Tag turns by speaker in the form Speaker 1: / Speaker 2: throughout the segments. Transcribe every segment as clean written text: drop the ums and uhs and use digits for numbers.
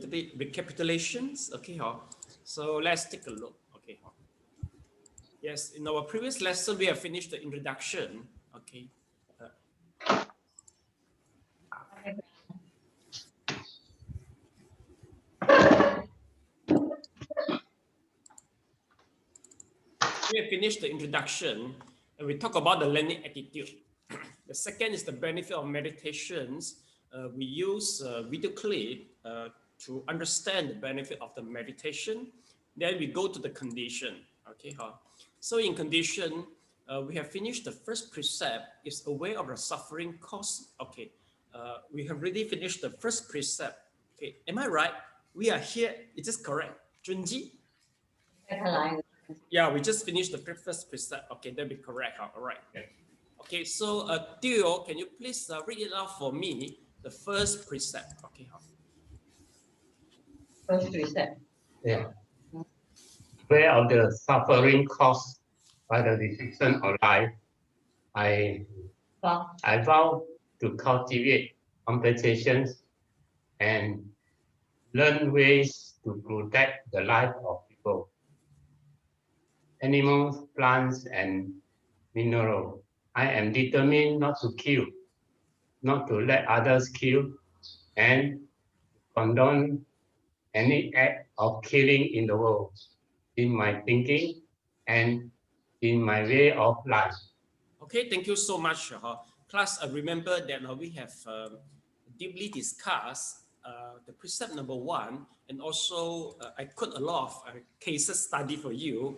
Speaker 1: recapitulations. Okay, so let's take a look. Okay, yes, in our previous lesson we have finished the introduction. Okay. We have finished the introduction and we talk about the learning attitude. The second is the benefit of meditations. We use video clip to understand the benefit of the meditation. Then we go to the condition. Okay, so in condition, we have finished the first precept is aware of the suffering cause. Okay, we have already finished the first precept. Okay, am I right? We are here. Is this correct, Junji? Yeah, we just finished the first precept. Okay, that'll be correct. All right. Okay, so Theo, can you please read it out for me, the first precept? Okay.
Speaker 2: First precept.
Speaker 3: Yeah. Aware of the suffering caused by the decision of life, I vow to cultivate compensations and learn ways to protect the life of people, animals, plants, and minerals. I am determined not to kill, not to let others kill, and condone any act of killing in the world, in my thinking and in my way of life.
Speaker 1: Okay, thank you so much. Class, remember that we have deeply discussed the precept number 1, and also I put a lot of cases study for you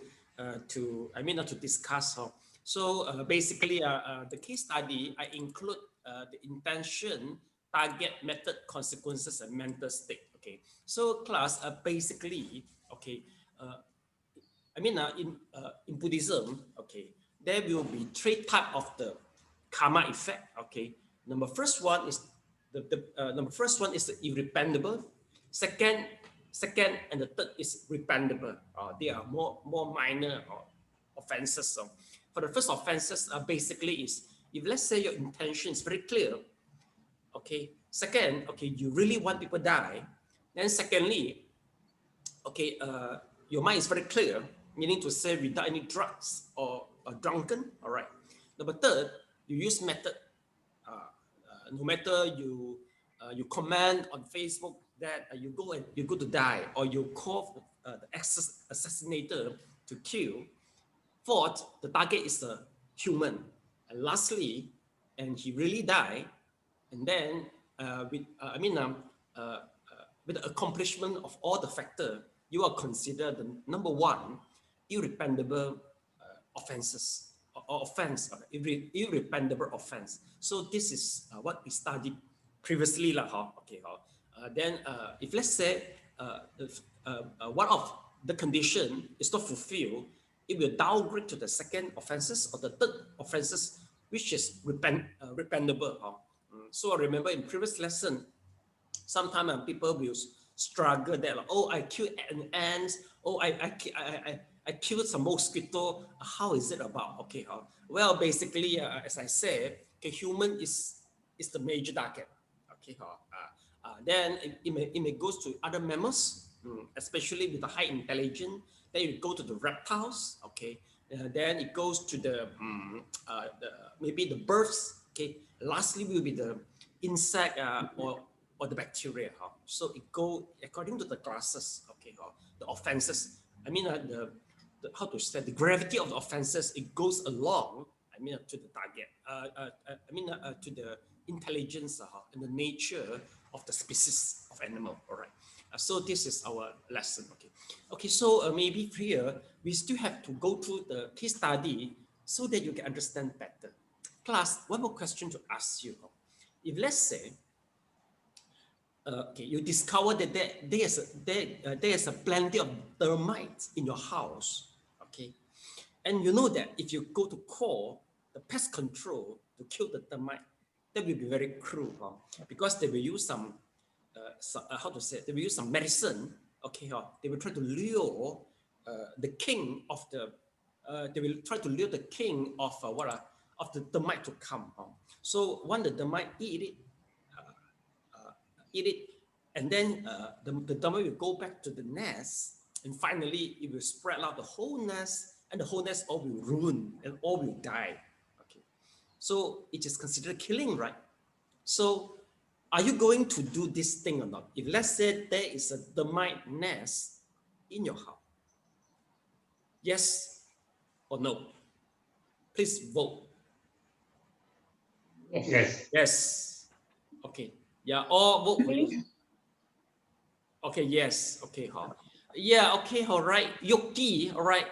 Speaker 1: to discuss. So basically, the case study, I include the intention, target, method, consequences, and mental state. Okay, so class, basically, okay, in Buddhism, okay, there will be 3 types of the karma effect. Okay, first one is the irreparable. Second, and the third is reparable. They are more minor offenses. So for the first offenses, basically is if let's say your intention is very clear. Okay. Second, okay, you really want people to die. Then secondly, okay, your mind is very clear, meaning to say without any drugs or drunken. All right. Number third, you use method. No matter you comment on Facebook that you go to die, or you call the assassinator to kill. Fourth, the target is a human. And lastly, and he really died. And then with the accomplishment of all the factors, you are considered the number 1 irreparable offenses or offense, irreparable offense. So this is what we studied previously, okay. Then if let's say one of the condition is not fulfilled, it will downgrade to the second offenses or the third offenses, which is reparable. So I remember in previous lesson, sometimes people will struggle that, like, oh, I killed an ant, oh, I killed some mosquito. How is it about? Okay, well, basically, as I said, okay, human is the major target. Okay, then it may go to other mammals, especially with the high intelligence. Then you go to the reptiles. Okay, then it goes to maybe the birds. Okay, lastly will be the insect or the bacteria. So it go according to the classes. Okay, the offenses. I mean the how to say, the gravity of the offenses, it goes along. I mean to the target. To the intelligence and the nature of the species of animal. All right. So this is our lesson. Okay. So maybe here we still have to go through the case study so that you can understand better. Class, one more question to ask you. If let's say, okay, you discover that there is a plenty of termites in your house. Okay, and you know that if you go to call the pest control to kill the termite, that will be very cruel, because they will use some they will use some medicine. Okay, they will try to lure the king of the of the termite to come. So when the termite eat it, And then the dharma will go back to the nest, and finally it will spread out the whole nest, and the whole nest all will ruin and all will die. Okay, so it is considered killing, right? So are you going to do this thing or not? If let's say there is a termite nest in your house, yes or no? Please vote.
Speaker 3: Yes.
Speaker 1: Yes. Okay. Yeah, all vote for yes. Okay, yes. Okay, yeah, okay, all right. Yogi, all right.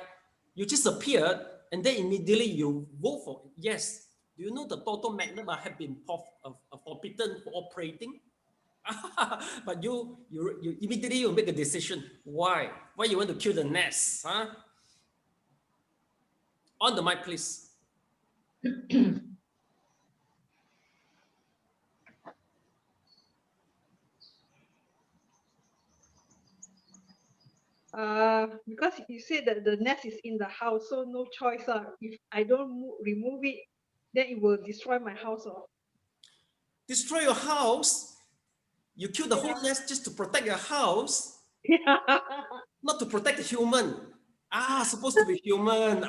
Speaker 1: You just appeared and then immediately you vote for yes. Do you know the total magnum have been forbidden for operating? But you immediately you make a decision. Why? Why you want to kill the nest? Huh? On the mic, please.
Speaker 2: Because you said that the nest is in the house, so no choice. If I don't remove it, then it will destroy my house.
Speaker 1: Destroy your house? You kill the whole nest just to protect your house?
Speaker 2: Yeah.
Speaker 1: Not to protect the human. Supposed to be human.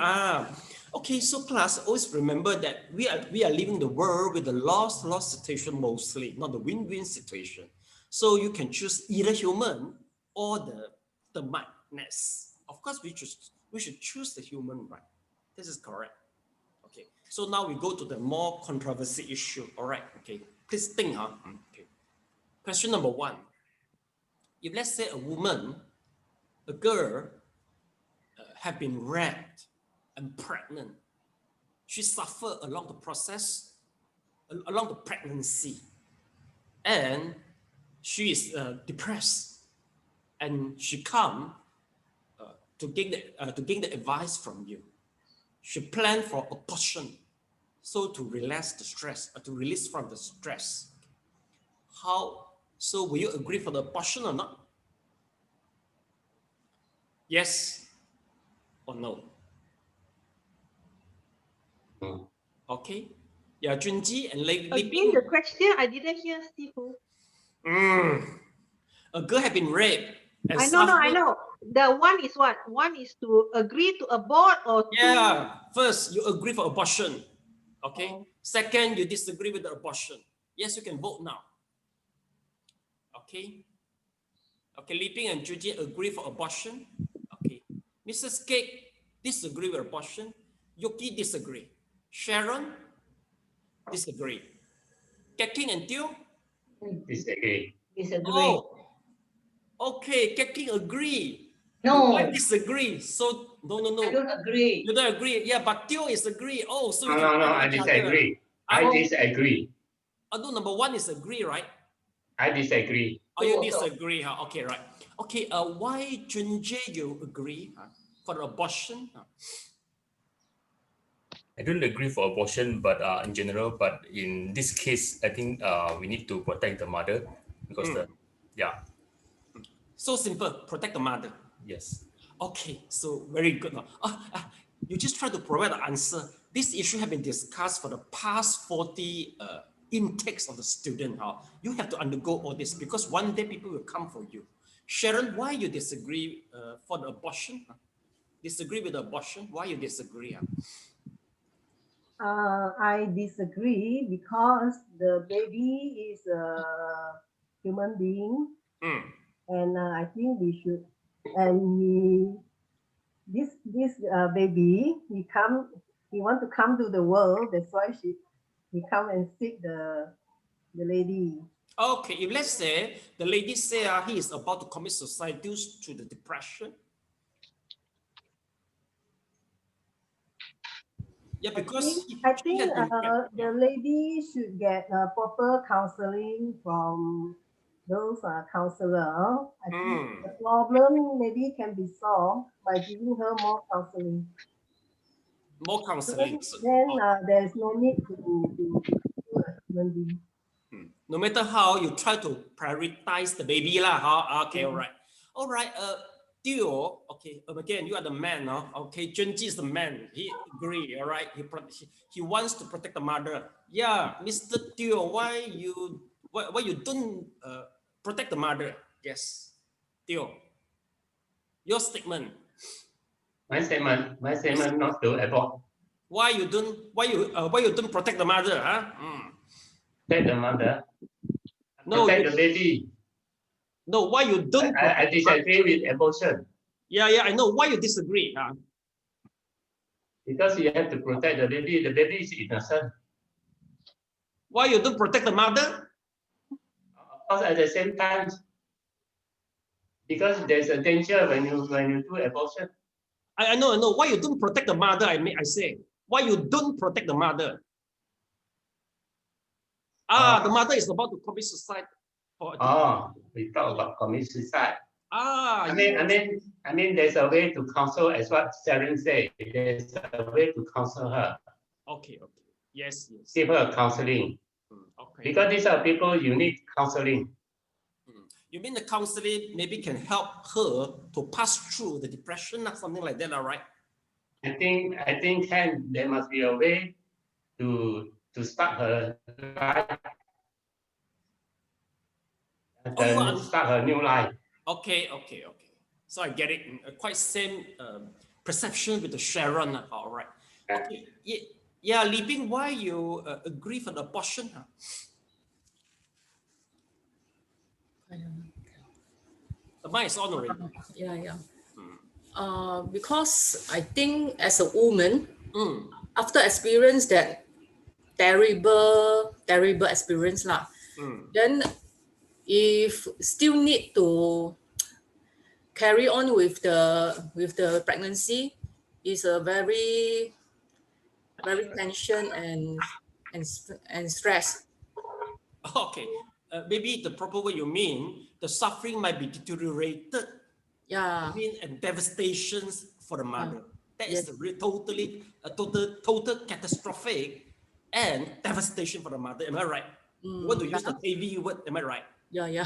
Speaker 1: Okay, so class, always remember that we are living the world with the loss situation mostly, not the win-win situation. So you can choose either human or the madness. Of course, we should choose the human, right? This is correct. Okay, so now we go to the more controversy issue. All right, okay, please think. Okay. Question number 1. If let's say a girl have been raped and pregnant, she suffered along the process, along the pregnancy, and she is depressed, and she come to gain the advice from you. She planned for abortion, so to relax the stress, to release from the stress. So will you agree for the abortion or not? Yes or no?
Speaker 3: No.
Speaker 1: Okay. Yeah, Junji and Li
Speaker 2: Again, the question I didn't hear, Steve.
Speaker 1: A girl had been raped. And
Speaker 2: I know. The one is what? One is to agree to abort or
Speaker 1: yeah. First, you agree for abortion. Okay.
Speaker 2: Oh.
Speaker 1: Second, you disagree with the abortion. Yes, you can vote now. Okay. Okay, Li Ping and Juji agree for abortion. Okay. Mrs. Cake disagree with abortion. Yuki disagree. Sharon disagree. Keking and Teo
Speaker 3: Disagree.
Speaker 1: Oh, okay. Keking agree.
Speaker 4: No.
Speaker 1: I disagree. So no.
Speaker 4: I don't agree.
Speaker 1: You don't agree. Yeah, but Teo is agree. Oh, so we
Speaker 3: No,
Speaker 1: can
Speaker 3: I disagree. I disagree.
Speaker 1: Although number 1 is agree, right?
Speaker 3: I disagree.
Speaker 1: Oh, you disagree, huh? Okay, right. Okay, why Junjie you agree for the abortion?
Speaker 5: I don't agree for abortion, but in general, but in this case, I think we need to protect the mother because
Speaker 1: So simple, protect the mother.
Speaker 5: Yes.
Speaker 1: Okay, so very good. You just try to provide the answer. This issue has been discussed for the past 40 intakes of the student. You have to undergo all this because one day people will come for you. Sharon, why you disagree for the abortion? Disagree with the abortion? Why you disagree?
Speaker 6: I disagree because the baby is a human being, and I think we should. And this baby, he want to come to the world. That's why he come and seek the lady.
Speaker 1: Okay, if let's say the lady say he is about to commit suicide due to the depression. Yeah, because
Speaker 6: I think the lady should get proper counseling from those counselor. I think the problem maybe can be solved by giving her more counseling.
Speaker 1: More counseling.
Speaker 6: Then there's no need to do a human being.
Speaker 1: No matter how you try to prioritize the baby lah. Okay, all right. Teo, okay, again, you are the man, okay, Junji is the man, he agree, all right, he wants to protect the mother. Yeah, Mr. Teo, why you don't protect the mother. Yes. Theo, your statement.
Speaker 3: My statement not to abort.
Speaker 1: Why you don't protect the mother? Huh?
Speaker 3: Protect the mother.
Speaker 1: No,
Speaker 3: Protect the baby.
Speaker 1: No, why you don't?
Speaker 3: I disagree with abortion.
Speaker 1: Yeah, I know. Why you disagree? Huh?
Speaker 3: Because you have to protect the baby. The baby is innocent.
Speaker 1: Why you don't protect the mother?
Speaker 3: Of course, at the same time, because there's a danger when you do abortion.
Speaker 1: I know. Why you don't protect the mother? I say. Why you don't protect the mother? The mother is about to commit suicide.
Speaker 3: We talk about commit suicide. I
Speaker 1: Yes.
Speaker 3: mean, there's a way to counsel, as what Sharon said. There's a way to counsel her.
Speaker 1: Okay. Yes.
Speaker 3: Give her counseling.
Speaker 1: Okay.
Speaker 3: Because these are people you need counseling.
Speaker 1: You mean the counseling maybe can help her to pass through the depression or something like that, all right?
Speaker 3: I think there must be a way to start her life. Start her new life.
Speaker 1: Okay. So I get it. Quite same perception with the Sharon. All right. Okay. Yeah, Li Bing, why you agree for the abortion? Huh? The mic is on already.
Speaker 4: Because I think as a woman, after experience that terrible experience then if still need to carry on with the pregnancy, is a very tension and stress.
Speaker 1: Okay, maybe the proper way you mean the suffering might be deteriorated.
Speaker 4: Yeah.
Speaker 1: And devastations for the mother. That is
Speaker 4: Yes.
Speaker 1: the total catastrophic and devastation for the mother. Am I right? You want to use the heavy word? Am I right?
Speaker 4: Yeah.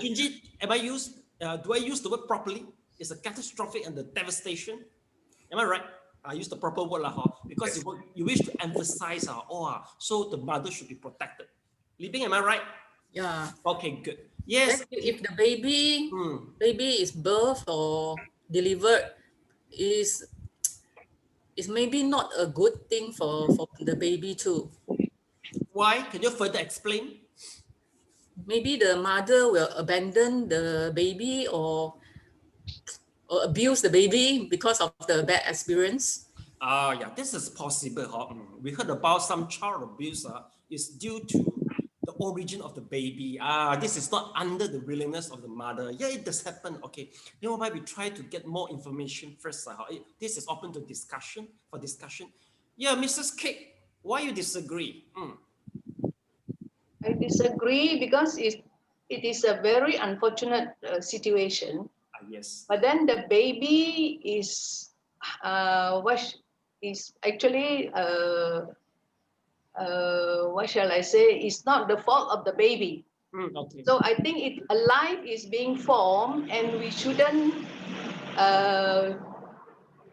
Speaker 1: Junji, do I use the word properly? It's a catastrophic and the devastation. Am I right? I use the proper word because you wish to emphasize so the mother should be protected. Li Bing, am I right?
Speaker 4: Yeah.
Speaker 1: Okay, good. Yes.
Speaker 4: Then if the baby is birthed or delivered, is maybe not a good thing for the baby too.
Speaker 1: Why? Can you further explain?
Speaker 4: Maybe the mother will abandon the baby or abuse the baby because of the bad experience.
Speaker 1: Yeah, this is possible. We heard about some child abuse is due to the origin of the baby. This is not under the willingness of the mother. Yeah, it does happen. Okay, you know why we try to get more information first. This is open to discussion. Yeah, Mrs. K, why you disagree?
Speaker 7: I disagree because it is a very unfortunate situation.
Speaker 1: Yes.
Speaker 7: But then the baby is actually what shall I say? It's not the fault of the baby.
Speaker 1: Okay.
Speaker 7: So I think a life is being formed, and we shouldn't.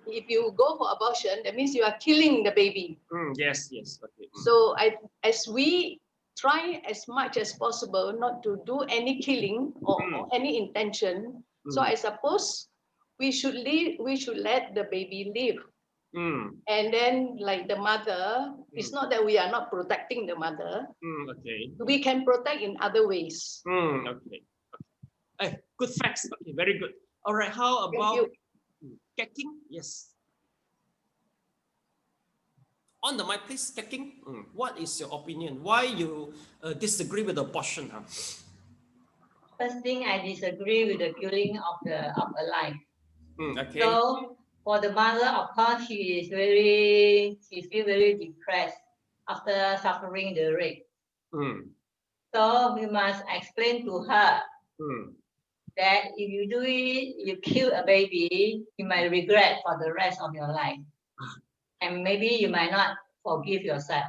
Speaker 7: If you go for abortion, that means you are killing the baby.
Speaker 1: Yes. Okay.
Speaker 7: So as we try as much as possible not to do any killing or any intention. So I suppose we should let the baby live. And then, like the mother, it's not that we are not protecting the mother.
Speaker 1: Okay.
Speaker 7: We can protect in other ways.
Speaker 1: Okay. Hey, good facts. Okay, very good. All right. How about Kecking? Yes. On the mic, please, Kecking. What is your opinion? Why you disagree with abortion?
Speaker 8: First thing, I disagree with the killing of a life.
Speaker 1: Okay.
Speaker 8: So for the mother, of course, she feels very depressed after suffering the rape. So we must explain to her that if you do it, you kill a baby, you might regret for the rest of your life. And maybe you might not forgive yourself.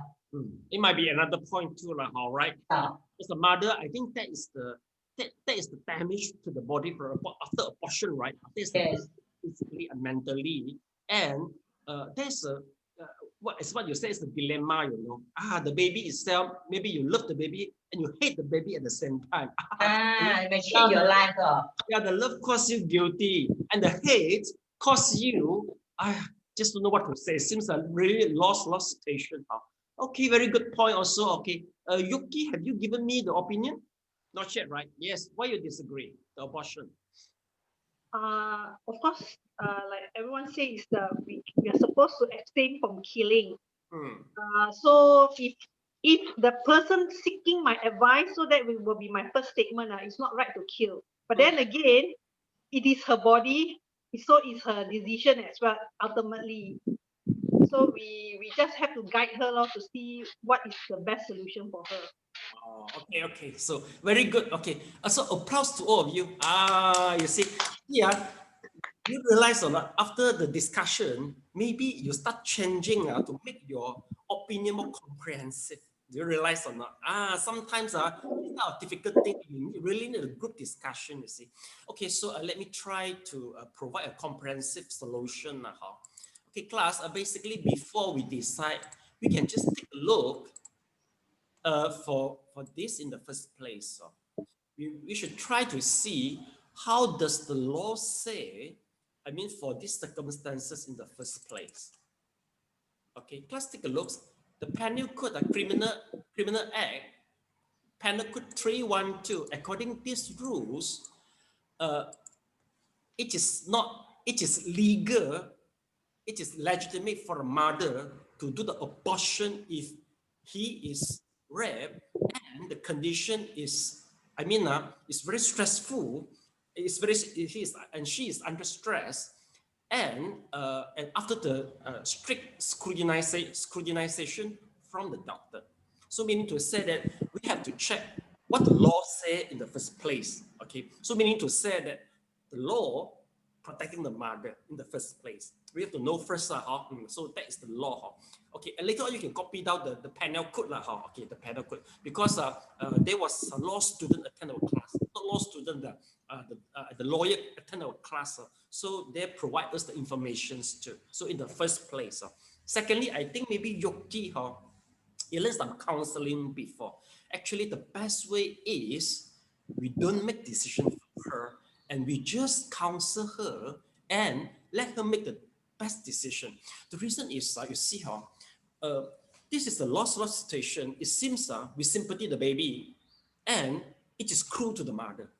Speaker 1: It might be another point too, all right? As a mother, I think that is the damage to the body after abortion, right? Yes. Physically and mentally, and there's what you say is the dilemma, you know. The baby itself, maybe you love the baby and you hate the baby at the same time.
Speaker 8: It may change your life.
Speaker 1: Yeah, the love causes you guilty and the hate causes you, I just don't know what to say. It seems a really lost situation. Okay, very good point also. Okay, Yuki, have you given me the opinion? Not yet, right? Yes. Why you disagree? The abortion.
Speaker 2: Of course, like everyone says, we are supposed to abstain from killing. So if the person seeking my advice, so that will be my first statement. It's not right to kill. But then again, it is her body, so it's her decision as well, ultimately. So we just have to guide her to see what is the best solution for her.
Speaker 1: Okay. So very good. Okay. So applause to all of you. You see, yeah, you realize or not, after the discussion, maybe you start changing to make your opinion more comprehensive. Do you realize or not? Sometimes it's not a difficult thing. You really need a group discussion, you see. Okay, so let me try to provide a comprehensive solution. Okay, class, basically before we decide, we can just take a look for this in the first place. We should try to see how does the law say, I mean, for these circumstances in the first place. Okay, let's take a look. The Penal Code, the Criminal Act, Penal Code 312, according to these rules, it is legal, it is legitimate for a mother to do the abortion if he is raped and the condition is, it's very stressful. She is under stress, and after the strict scrutinization from the doctor. So meaning to say that we have to check what the law say in the first place. Okay, so meaning to say that the law protecting the mother in the first place. We have to know first, so that is the law. Okay, and later on you can copy down the penal code, okay, the penal code, because there was a law student attend our class, not law student, the lawyer attend our class, so they provide us the informations too. So in the first place. Secondly, I think maybe Yoki, you learned some counseling before. Actually, the best way is we don't make decisions for her, and we just counsel her and let her make the best decision. The reason is, you see, this is a lost situation. It seems we sympathy the baby, and it is cruel to the mother.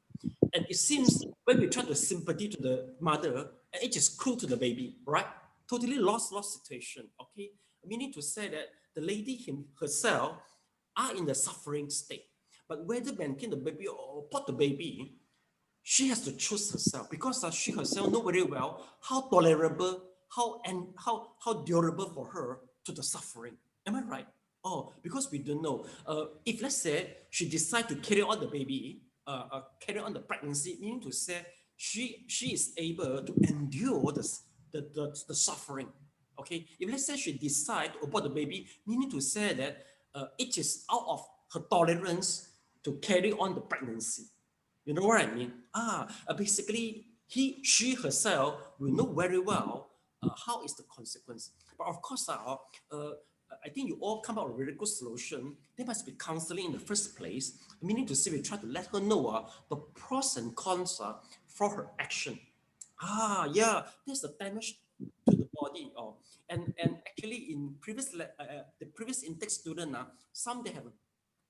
Speaker 1: And it seems when we try to sympathy to the mother, it is cruel to the baby, right? Totally lost situation, okay? Meaning to say that the lady herself are in the suffering state. But whether maintain the baby or abort the baby, she has to choose herself, because she herself know very well how tolerable, how durable for her to the suffering. Am I right? Because we don't know. If let's say she decide to carry on the baby, carry on the pregnancy, meaning to say she is able to endure the suffering. Okay, if let's say she decide to abort the baby, meaning to say that it is out of her tolerance to carry on the pregnancy. You know what I mean? Basically, she herself will know very well how is the consequence. But of course, I think you all come out with a very good solution. There must be counseling in the first place, meaning to say we try to let her know the pros and cons for her action. Yeah, there's the damage to the body. And actually, in the previous intake student, some they have a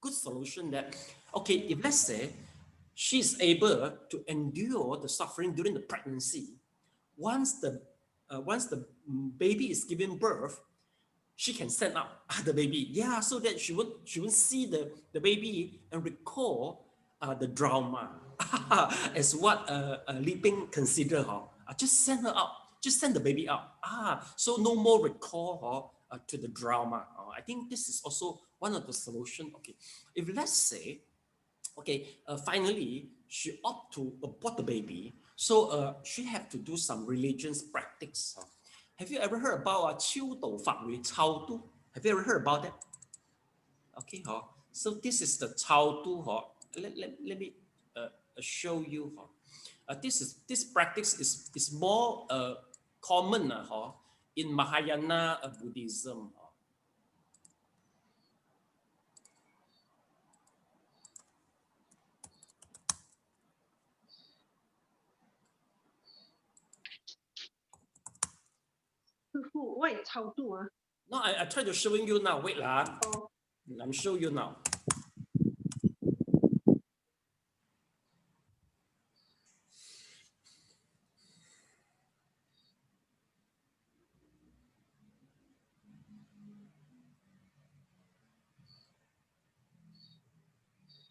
Speaker 1: good solution that, okay, if let's say she's able to endure the suffering during the pregnancy, once the baby is giving birth, she can send up the baby, so that she won't see the baby and recall the drama as what Li Ping consider her. Just send her out, just send the baby out. So no more recall to the drama. I think this is also one of the solutions. Okay, if let's say, okay, finally she opt to abort the baby, so she have to do some religious practice. Have you ever heard about 修道法会超度? Have you ever heard about that? Okay, so this is the 超度. Let me show you. This practice is more common in Mahayana Buddhism.
Speaker 2: What is how to?
Speaker 1: No, I try to showing you now. Wait lah.
Speaker 2: Oh.
Speaker 1: I'm showing you now.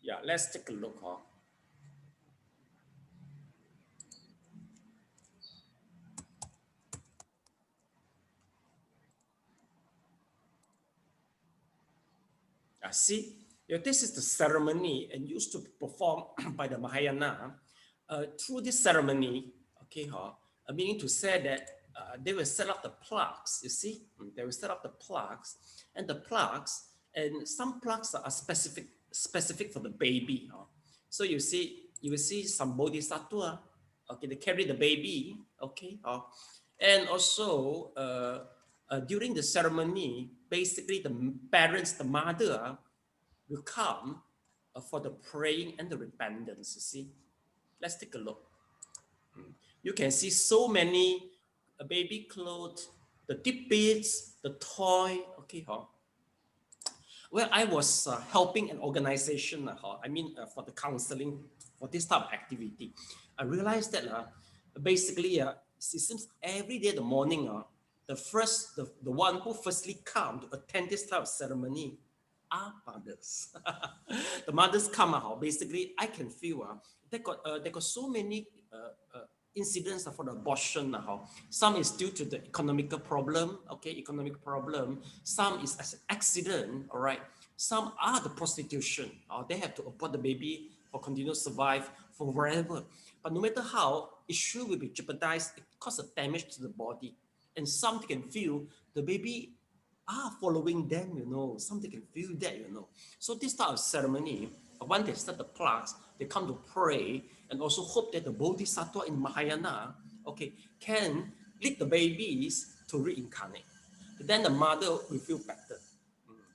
Speaker 1: Yeah, let's take a look. See, this is the ceremony and used to be performed by the Mahayana. Through this ceremony, okay, meaning to say that they will set up the plugs, you see, they will set up the plugs, and some plugs are specific for the baby. So you will see some bodhisattva, okay, they carry the baby, okay, and also during the ceremony, basically the parents, the mother, will come for the praying and the repentance, you see. Let's take a look. You can see so many baby clothes, the tidbits, the toy, okay. Well, I was helping an organization, for the counseling for this type of activity. I realized that basically, it seems every day in the morning, the one who firstly come to attend this type of ceremony are mothers. The mothers come out. Basically, I can feel they got so many incidents for the abortion. Some is due to the economic problem. Some is as an accident. All right. Some are the prostitution. They have to abort the baby or continue to survive for wherever. But no matter how, it sure will be jeopardized. It causes damage to the body. And some can feel the baby are following them, some they can feel that, So this type of ceremony, when they start the plugs, they come to pray and also hope that the bodhisattva in Mahayana, okay, can lead the babies to reincarnate. Then the mother will feel better.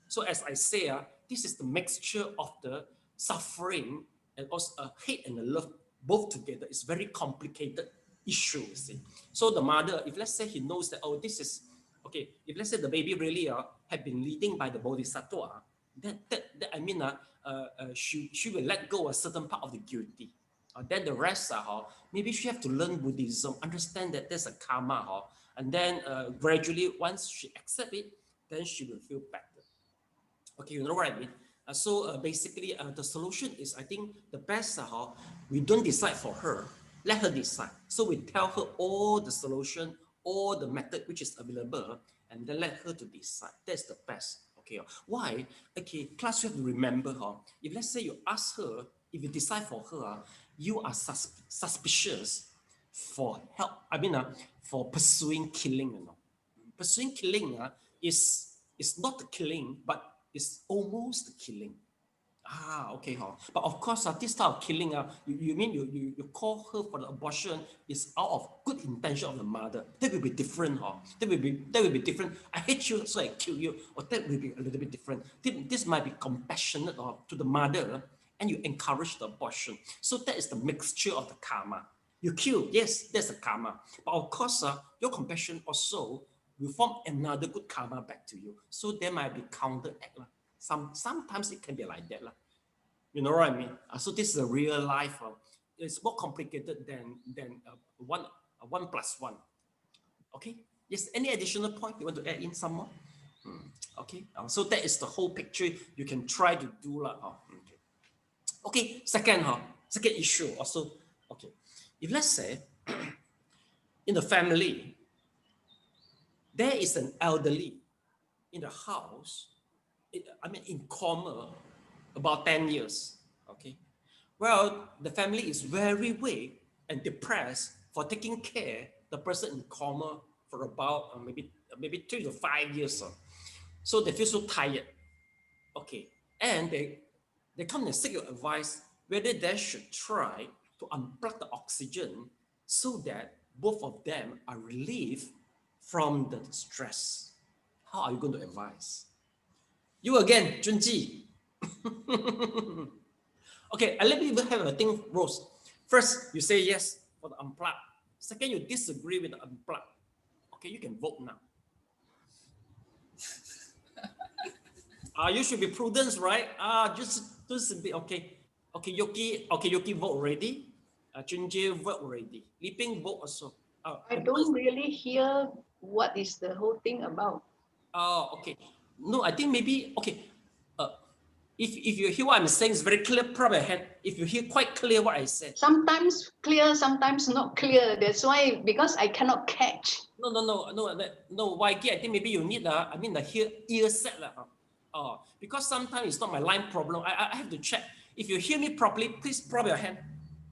Speaker 1: So as I say, this is the mixture of the suffering and also hate and the love both together. It's very complicated issue, you see. So the mother, if let's say he knows that, this is, okay, if let's say the baby really have been leading by the bodhisattva, she will let go a certain part of the guilty. Then the rest, maybe she have to learn Buddhism, understand that there's a karma, and then gradually, once she accept it, then she will feel better. Okay, you know what I mean? So basically, the solution is, I think the best, we don't decide for her, let her decide. So we tell her all the solution, all the method which is available, and then let her to decide. That's the best. Okay. Why? Okay, class, you have to remember, if let's say you ask her, if you decide for her, you are suspicious for help. For pursuing killing. Pursuing killing is not killing, but it's almost killing. Okay. But of course, this type of killing, you call her for the abortion is out of good intention of the mother. That will be different. That will be different. I hate you, so I kill you. Or that will be a little bit different. This might be compassionate to the mother, and you encourage the abortion. So that is the mixture of the karma. You kill, yes, that's the karma. But of course, your compassion also will form another good karma back to you. So there might be counteract. Sometimes it can be like that. You know what I mean? So this is a real life. It's more complicated than one plus one. Okay? Yes, any additional point you want to add in some more? Okay, so that is the whole picture you can try to do. Okay, second issue also. Okay, if let's say in the family, there is an elderly in the house, in coma, about 10 years, okay? Well, the family is very weak and depressed for taking care the person in coma for about maybe 3 to 5 years. So they feel so tired, okay? And they come and seek your advice whether they should try to unplug the oxygen so that both of them are relieved from the stress. How are you going to advise? You again, Junji. Okay, let me even have a thing, Rose. First, you say yes for the unplug. Second, you disagree with the unplug. Okay, you can vote now. You should be prudent, right? Just a bit, okay. Okay, Yoki vote already. Jing Jue vote already. Li Ping vote also.
Speaker 7: I don't really hear what is the whole thing about.
Speaker 1: Oh, okay. No, I think maybe, okay. If you hear what I'm saying, it's very clear, probably if you hear quite clear what I said.
Speaker 7: Sometimes clear, sometimes not clear. That's why, because I cannot catch.
Speaker 1: No, YG, I think maybe you need the ear set. Because sometimes it's not my line problem. I have to check. If you hear me properly, please prop your hand.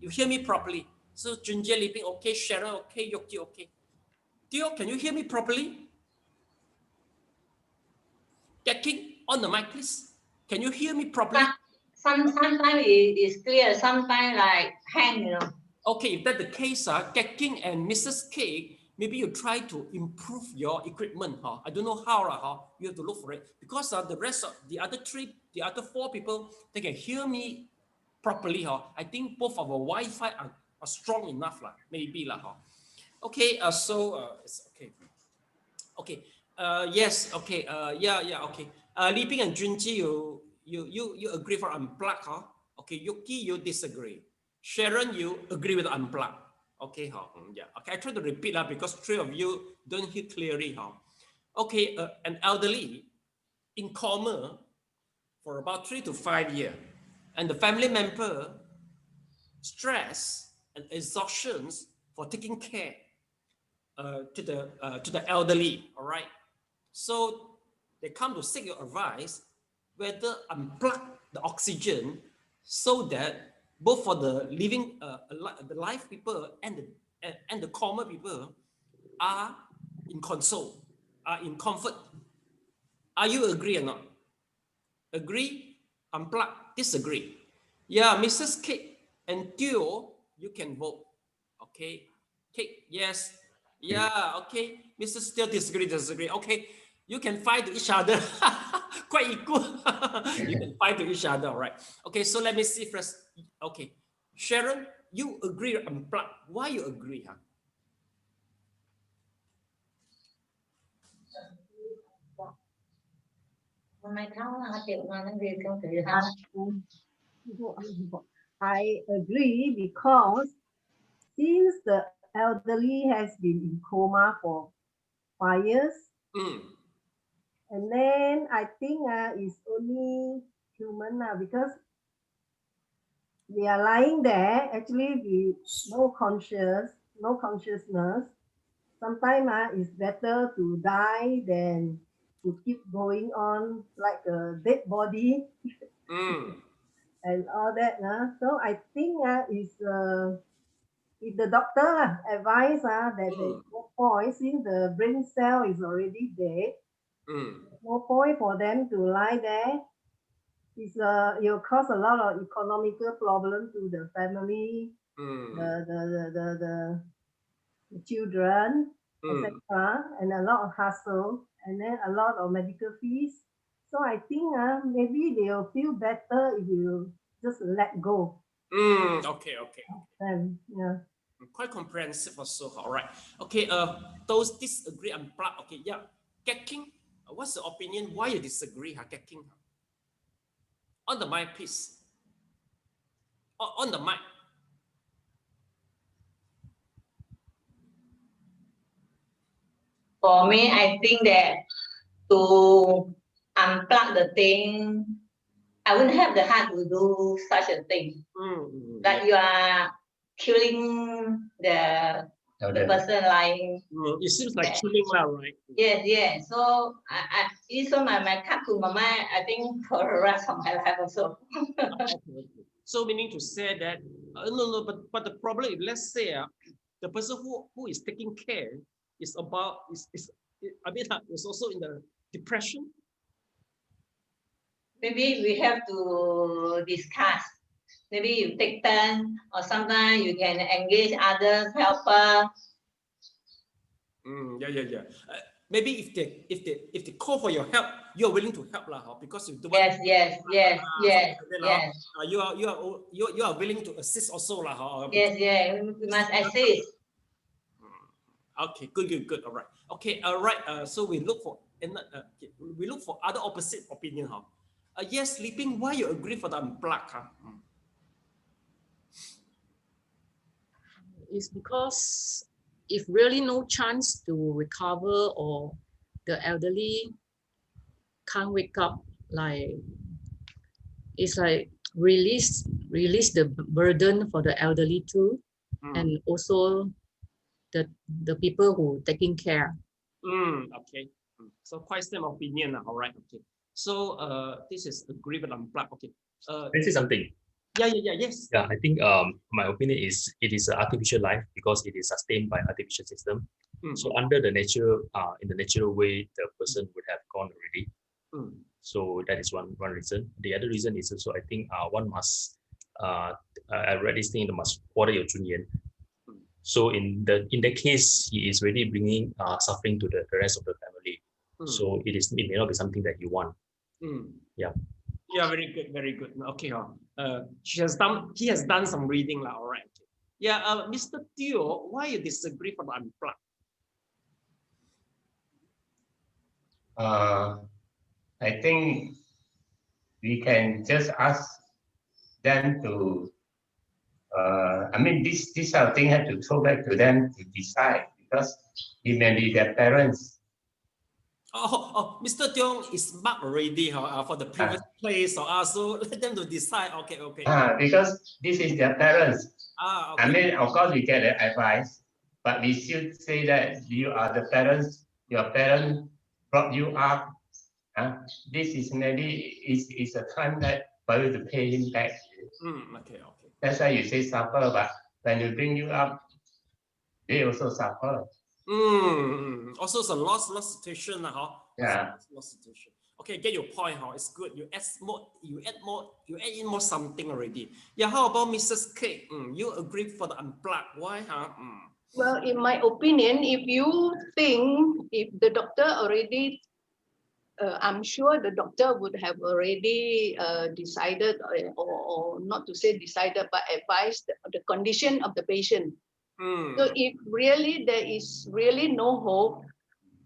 Speaker 1: You hear me properly. So Jing Jue, Li Ping, okay, Sharon, okay, Yoki, okay. Teo, can you hear me properly? King, on the mic, please. Can you hear me properly?
Speaker 8: Sometimes it is clear, sometimes like hang, you know.
Speaker 1: Okay, if that's the case, King and Mrs. K, maybe you try to improve your equipment. I don't know how, you have to look for it. Because the rest of the other four people, they can hear me properly. I think both of our Wi-Fi are strong enough. Maybe. Okay, so it's okay. Okay, yes, okay, yeah, okay. Li Ping and Junji, you agree for unplug, Okay, Yuki, you disagree. Sharon, you agree with unplug. Okay, yeah. Okay, I try to repeat because three of you don't hear clearly. Okay, an elderly in coma for about 3 to 5 years, and the family member stress and exhaustions for taking care to the elderly. All right. So they come to seek your advice whether unplug the oxygen so that both for the living, the life people and the coma people are in console, are in comfort. Are you agree or not? Agree? Unplug? Disagree? Yeah, Mrs. Kate and Teo, you can vote. Okay, Kate, yes. Yeah, okay. Mrs. Teo disagree. Okay, you can fight to each other. Quite equal. You can fight to each other, all right? Okay, so let me see first. Okay, Sharon, you agree unplug. Why you agree?
Speaker 6: I agree because since the elderly has been in coma for 5 years, and then I think it's only human because they are lying there actually with no consciousness. Sometimes it's better to die than to keep going on like a dead body and all that. So I think if the doctor advise that there's no point since the brain cell is already dead, no point for them to lie there. It will cause a lot of economical problem to the family, the children, etc., and a lot of hassle, and then a lot of medical fees. So I think maybe they'll feel better if you just let go.
Speaker 1: Okay.
Speaker 6: Yeah.
Speaker 1: Quite comprehensive also. All right. Okay. Those disagree unplug. Okay. Yeah. King, what's the opinion? Why you disagree? King. On the mic, please. On the mic.
Speaker 8: For me, I think that to unplug the thing, I wouldn't have the heart to do such a thing. That you are killing the person lying.
Speaker 1: It seems like killing now, right?
Speaker 8: Yes. So I also my cut to my mind, I think for the rest of my life also.
Speaker 1: Okay. So meaning to say that no, but the problem is, let's say the person who is taking care is also in the depression.
Speaker 8: Maybe we have to discuss. Maybe you take turn, or sometimes you can engage others, helper.
Speaker 1: Yeah. Maybe if they call for your help, you are willing to help because you do.
Speaker 8: Yes.
Speaker 1: You are willing to assist also
Speaker 8: Yes. We must assist.
Speaker 1: Okay, good. All right. Okay, all right. So we look for other opposite opinion, huh? Yes, sleeping. Why you agree for the unplug, huh?
Speaker 4: It's because if really no chance to recover or the elderly can't wake up, like it's like release the burden for the elderly too, and also the people who taking care.
Speaker 1: Okay. So quite same opinion. All right. Okay. So this is agree with unplug. Okay.
Speaker 5: Can I say something?
Speaker 1: Yes.
Speaker 5: Yeah, I think my opinion is it is an artificial life because it is sustained by artificial system. So under the natural, in the natural way, the person would have gone already. So that is one reason. The other reason is also I think one must I read this thing, must order your junyan. So in that case, he is really bringing suffering to the rest of the family. So it may not be something that you want. Yeah.
Speaker 1: Yeah, very good. Okay, he has done some reading, all right. Yeah, Mr. Teo, why you disagree for the unplug?
Speaker 3: I think we can just ask them to. I mean, this sort of thing have to throw back to them to decide because it may be their parents.
Speaker 1: Mr. Tiong is marked already for the previous place, so let them to decide. Okay.
Speaker 3: Because this is their parents.
Speaker 1: Okay.
Speaker 3: I mean, of course, we get the advice, but we should say that you are the parents. Your parent brought you up. This is maybe is a time that for you to pay him back.
Speaker 1: Okay.
Speaker 3: That's why you say suffer, but when you bring you up, they also suffer.
Speaker 1: Also, it's a lost situation,
Speaker 3: Yeah.
Speaker 1: Lost situation. Okay, get your point, It's good. You add in more something already. Yeah. How about Mrs. K? You agree for the unplug? Why,
Speaker 7: Well, in my opinion, if you think if the doctor already, I'm sure the doctor would have already decided, or not to say decided, but advised the condition of the patient. So if really there is really no hope,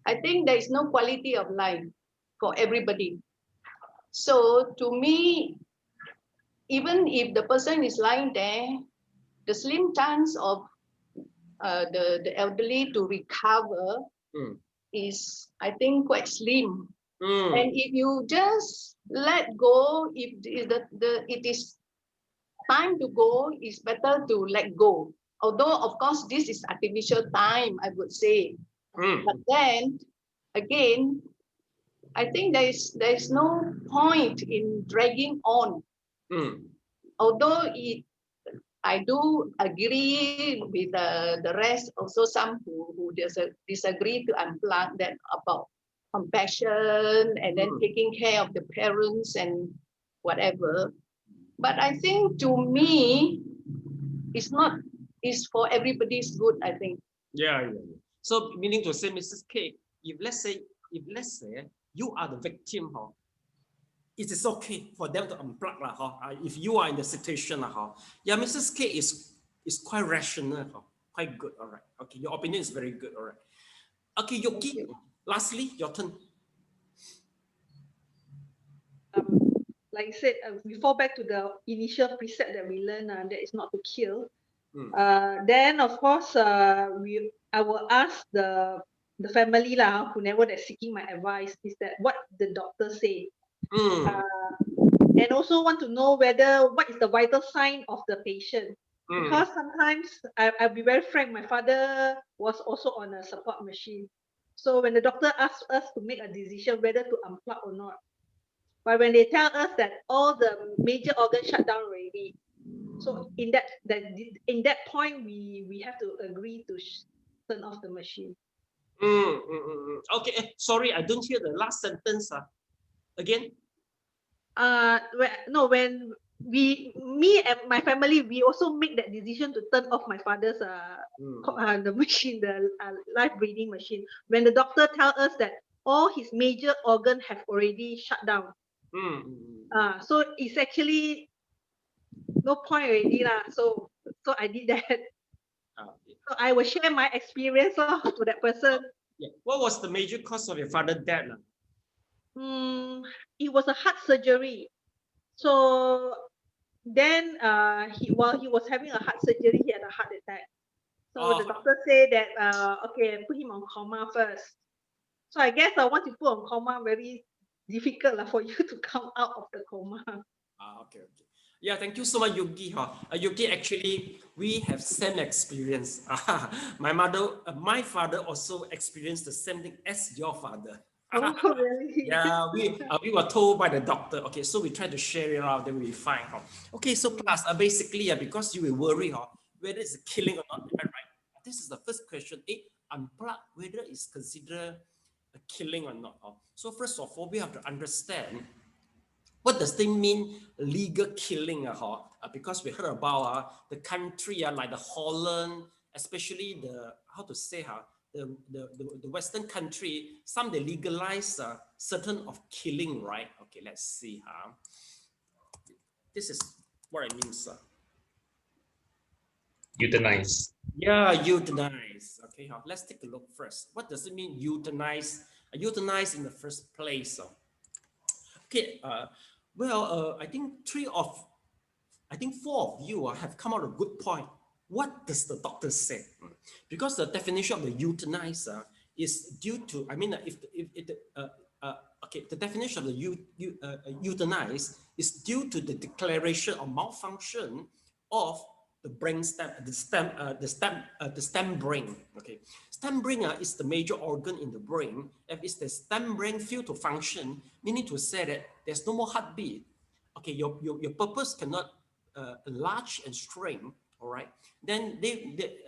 Speaker 7: I think there is no quality of life for everybody. So to me, even if the person is lying there, the slim chance of the elderly to recover is, I think, quite slim. And if you just let go, if it is time to go, it's better to let go. Although, of course, this is artificial time, I would say. But then, again, I think there is no point in dragging on. Although I do agree with the rest, also some who disagree to unplug that about compassion and then taking care of the parents and whatever. But I think to me, it's for everybody's good, I think.
Speaker 1: Yeah. So meaning to say, Mrs. K, if let's say you are the victim, it is okay for them to unplug, if you are in the situation, yeah, Mrs. K is quite rational, quite good. All right. Okay, your opinion is very good. All right. Okay, Yoki, lastly, your turn.
Speaker 2: Like I said, we fall back to the initial precept that we learned, that is not to kill. Then of course, I will ask the family whoever that's seeking my advice, is that what the doctor say, and also want to know what is the vital sign of the patient, because sometimes I'll be very frank, my father was also on a support machine, so when the doctor asks us to make a decision whether to unplug or not, but when they tell us that all the major organs shut down already, so in that point, we have to agree to turn off the machine.
Speaker 1: Okay, sorry, I don't hear the last sentence. Again.
Speaker 2: When me and my family, we also make that decision to turn off my father's the machine, the live breathing machine, when the doctor tells us that all his major organs have already shut down. So it's actually no point already, so I did that. So I will share my experience to that person.
Speaker 1: Yeah. What was the major cause of your father's death?
Speaker 2: It was a heart surgery. So then while he was having a heart surgery, he had a heart attack. So the doctor said that okay, put him on coma first. So I guess once you put on coma, very difficult for you to come out of the coma.
Speaker 1: Okay. Yeah, thank you so much, Yogi. Yogi, actually, we have same experience. My father also experienced the same thing as your father.
Speaker 2: Oh, really?
Speaker 1: Yeah, we were told by the doctor. Okay, so we try to share it out, then we find. Okay, so plus basically, because you will worry, whether it's a killing or not. Am I right? This is the first question. Unplug whether it's considered a killing or not. So first of all, we have to understand what does it mean legal killing? Because we heard about the country like the Holland, especially the how to say the Western country, some they legalize certain of killing, right? Okay, let's see. This is what it means.
Speaker 5: Euthanize.
Speaker 1: Yeah, euthanize. Okay, let's take a look first. What does it mean euthanize? Euthanize in the first place. Okay, I think four of you have come out a good point. What does the doctor say? Because the definition of the euthanize is due to, the definition of the euthanize is due to the declaration of malfunction of the brain stem, the stem brain. Okay, stem brain is the major organ in the brain. If it's the stem brain fail to function, meaning to say that there's no more heartbeat. Okay, your purpose cannot enlarge and strain. All right, then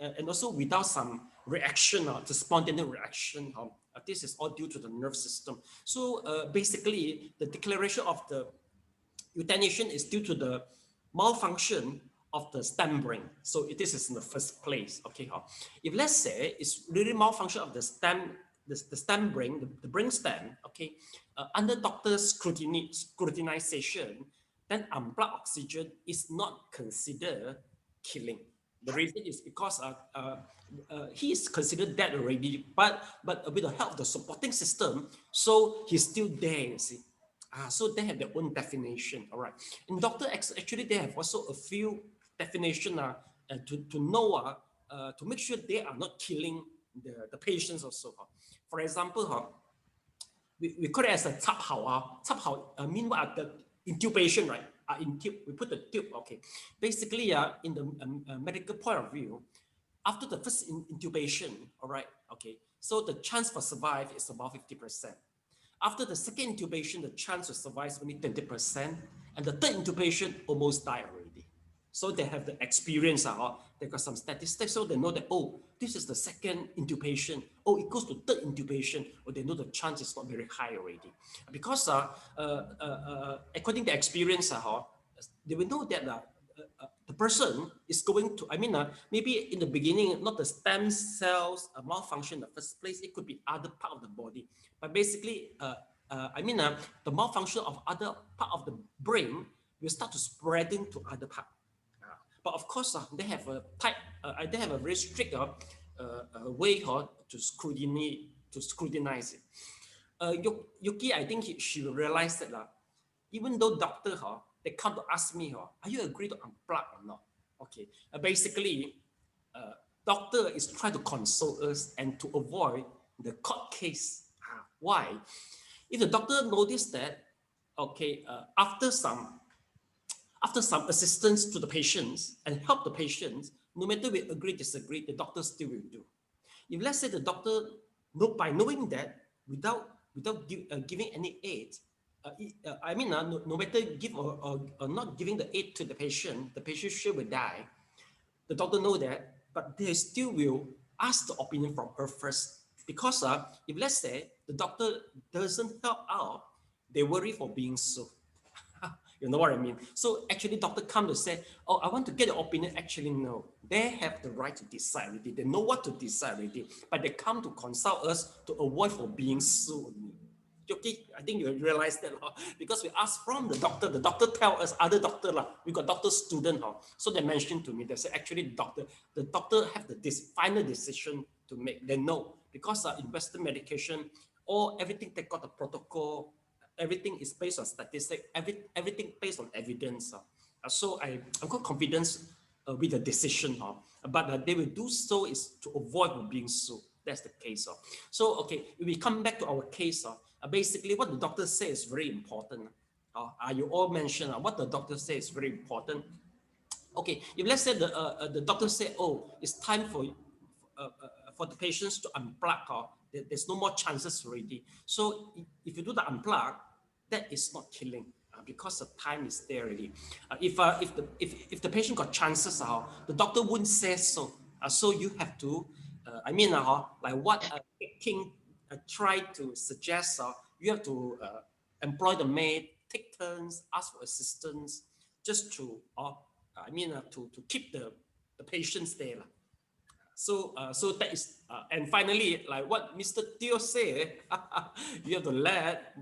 Speaker 1: and also without some reaction, the spontaneous reaction. This is all due to the nerve system. So basically, the declaration of the euthanasia is due to the malfunction of the stem brain. So this is in the first place. Okay, if let's say it's really malfunction of the stem brain, the brain stem. Okay, under doctor's scrutinization, then unplugged oxygen is not considered killing. The reason is because he is considered dead already, but with the help of the supporting system, so he's still there, you see. So they have their own definition, all right. In doctor, actually, they have also a few definition to know, to make sure they are not killing the patients also. For example, we call it as a 插喉. 插喉 mean what? The intubation, right? We put the tube, okay. Basically, in the medical point of view, after the first intubation, all right, okay, so the chance for survive is about 50%. After the second intubation, the chance to survive is only 20%, and the third intubation almost died already. So they have the experience, they got some statistics, so they know that, oh, this is the second intubation, oh, it goes to third intubation, or they know the chance is not very high already. Because according to experience, they will know that the person is going to, maybe in the beginning, not the stem cells malfunction in the first place, it could be other part of the body. But basically, the malfunction of other part of the brain will start to spreading to other part. But of course, they have a type, they have a very strict way to scrutinize it. Yuki, I think she will realize that even though doctor, they come to ask me, are you agree to unplug or not? Okay, basically, doctor is trying to console us and to avoid the court case. Why? If the doctor noticed that, okay, after some assistance to the patients and help the patients, no matter we agree, disagree, the doctor still will do. If let's say the doctor, by knowing that, without giving any aid, no matter give or not giving the aid to the patient sure will die. The doctor know that, but they still will ask the opinion from her first. Because if let's say the doctor doesn't help out, they worry for being sued. You know what I mean? So actually, doctor come to say, oh, I want to get your opinion. Actually, no. They have the right to decide already. They know what to decide already. But they come to consult us to avoid for being sued. Okay, I think you realize that because we asked from the doctor tell us, other doctor, we got doctor student, so they mentioned to me, they said actually the doctor have this final decision to make. They know because in Western medication, everything they got the protocol, everything is based on statistics, everything based on evidence. So I'm quite confident with the decision, but they will do so is to avoid being sued. That's the case. So, okay, if we come back to our case, basically what the doctor says is very important. You all mentioned what the doctor says is very important. Okay, if let's say the doctor say, oh, it's time for the patients to unplug, there's no more chances already. So if you do the unplug, that is not killing. Because the time is there already. If the patient got chances, the doctor wouldn't say so. So you have to, like what King tried to suggest, you have to employ the maid, take turns, ask for assistance, just to, to keep the patients there. So that is, and finally, like what Mr. Teo said, you have to let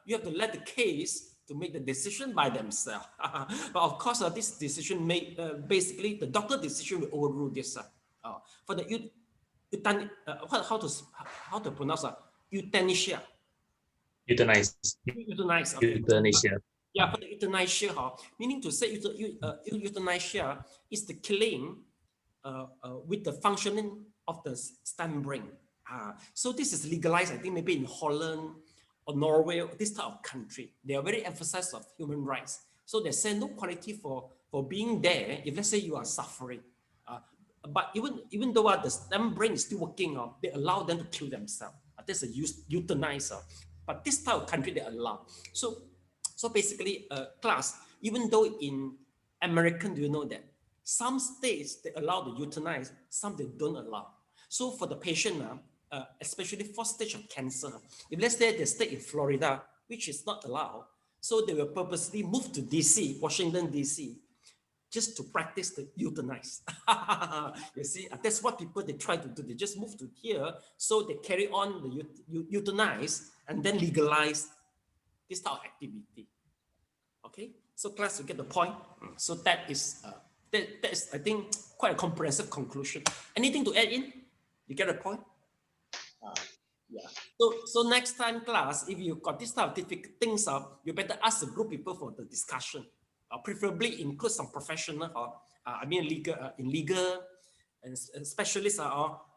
Speaker 1: you have to let the case to make the decision by themselves. But of course, this decision made, basically the doctor decision will overrule this. For the how to pronounce euthanasia.
Speaker 5: Euthanize.
Speaker 1: Euthanize. Okay.
Speaker 5: Euthanasia.
Speaker 1: Yeah, for the euthanasia, meaning to say euthanasia is the killing with the functioning of the stem brain. So this is legalized, I think maybe in Holland or Norway, or this type of country. They are very emphasized of human rights. So they say no quality for being there if let's say you are suffering. But even though the stem brain is still working, they allow them to kill themselves. That's a euthanizer. But this type of country they allow. So basically, class, even though in American, do you know that some states they allow the euthanize, some they don't allow. So for the patient, especially first stage of cancer, if let's say they stay in Florida, which is not allowed, so they will purposely move to DC, Washington DC, just to practice the euthanize. You see, that's what people they try to do. They just move to here, so they carry on the euthanize and then legalize this type of activity. Okay, so class, you get the point. So that is that is, I think, quite a comprehensive conclusion. Anything to add in? You get a point? Yeah. So next time, class, if you got this type of difficult things, you better ask the group people for the discussion. Preferably include some professional, legal and specialists,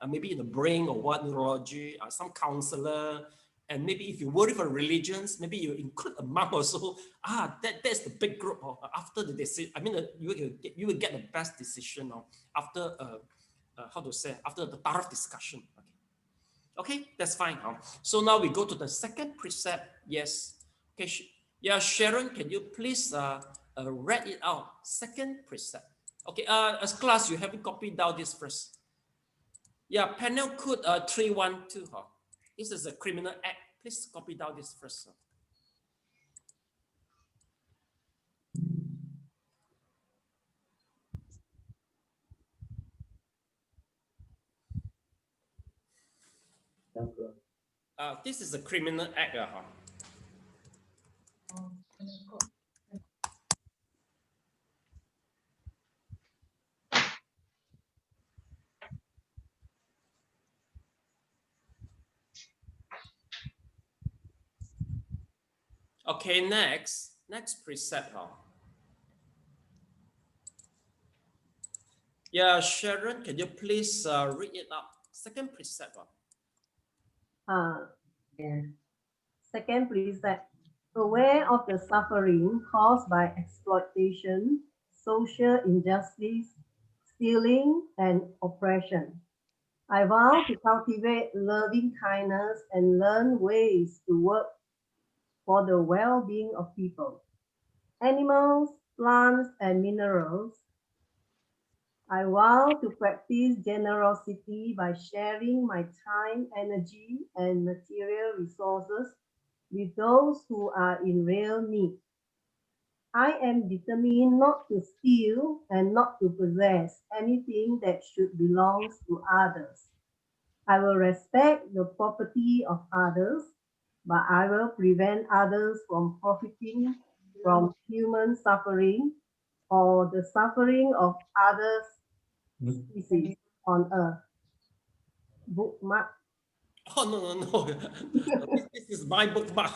Speaker 1: maybe in the brain or what, neurology, some counselor. And maybe if you worry for religions, maybe you include a monk or so. That's the big group. After the decision, you will get the best decision after after the thorough discussion. Okay, that's fine. So now we go to the second precept. Yes. Okay. Yeah, Sharon, can you please read it out? Second precept. Okay. As class, you haven't copied down this first. Yeah, panel code 312. This is a criminal act. Please copy down this first. This is a criminal act. Okay, next precept. Yeah, Sharon, can you please read it out? Second precept.
Speaker 6: Yeah. Second precept. Aware of the suffering caused by exploitation, social injustice, stealing, and oppression. I vow to cultivate loving kindness and learn ways to work for the well-being of people, animals, plants, and minerals. I vow to practice generosity by sharing my time, energy, and material resources with those who are in real need. I am determined not to steal and not to possess anything that should belong to others. I will respect the property of others but I will prevent others from profiting from human suffering or the suffering of others species on earth. Bookmark.
Speaker 1: Oh, no. This is my bookmark.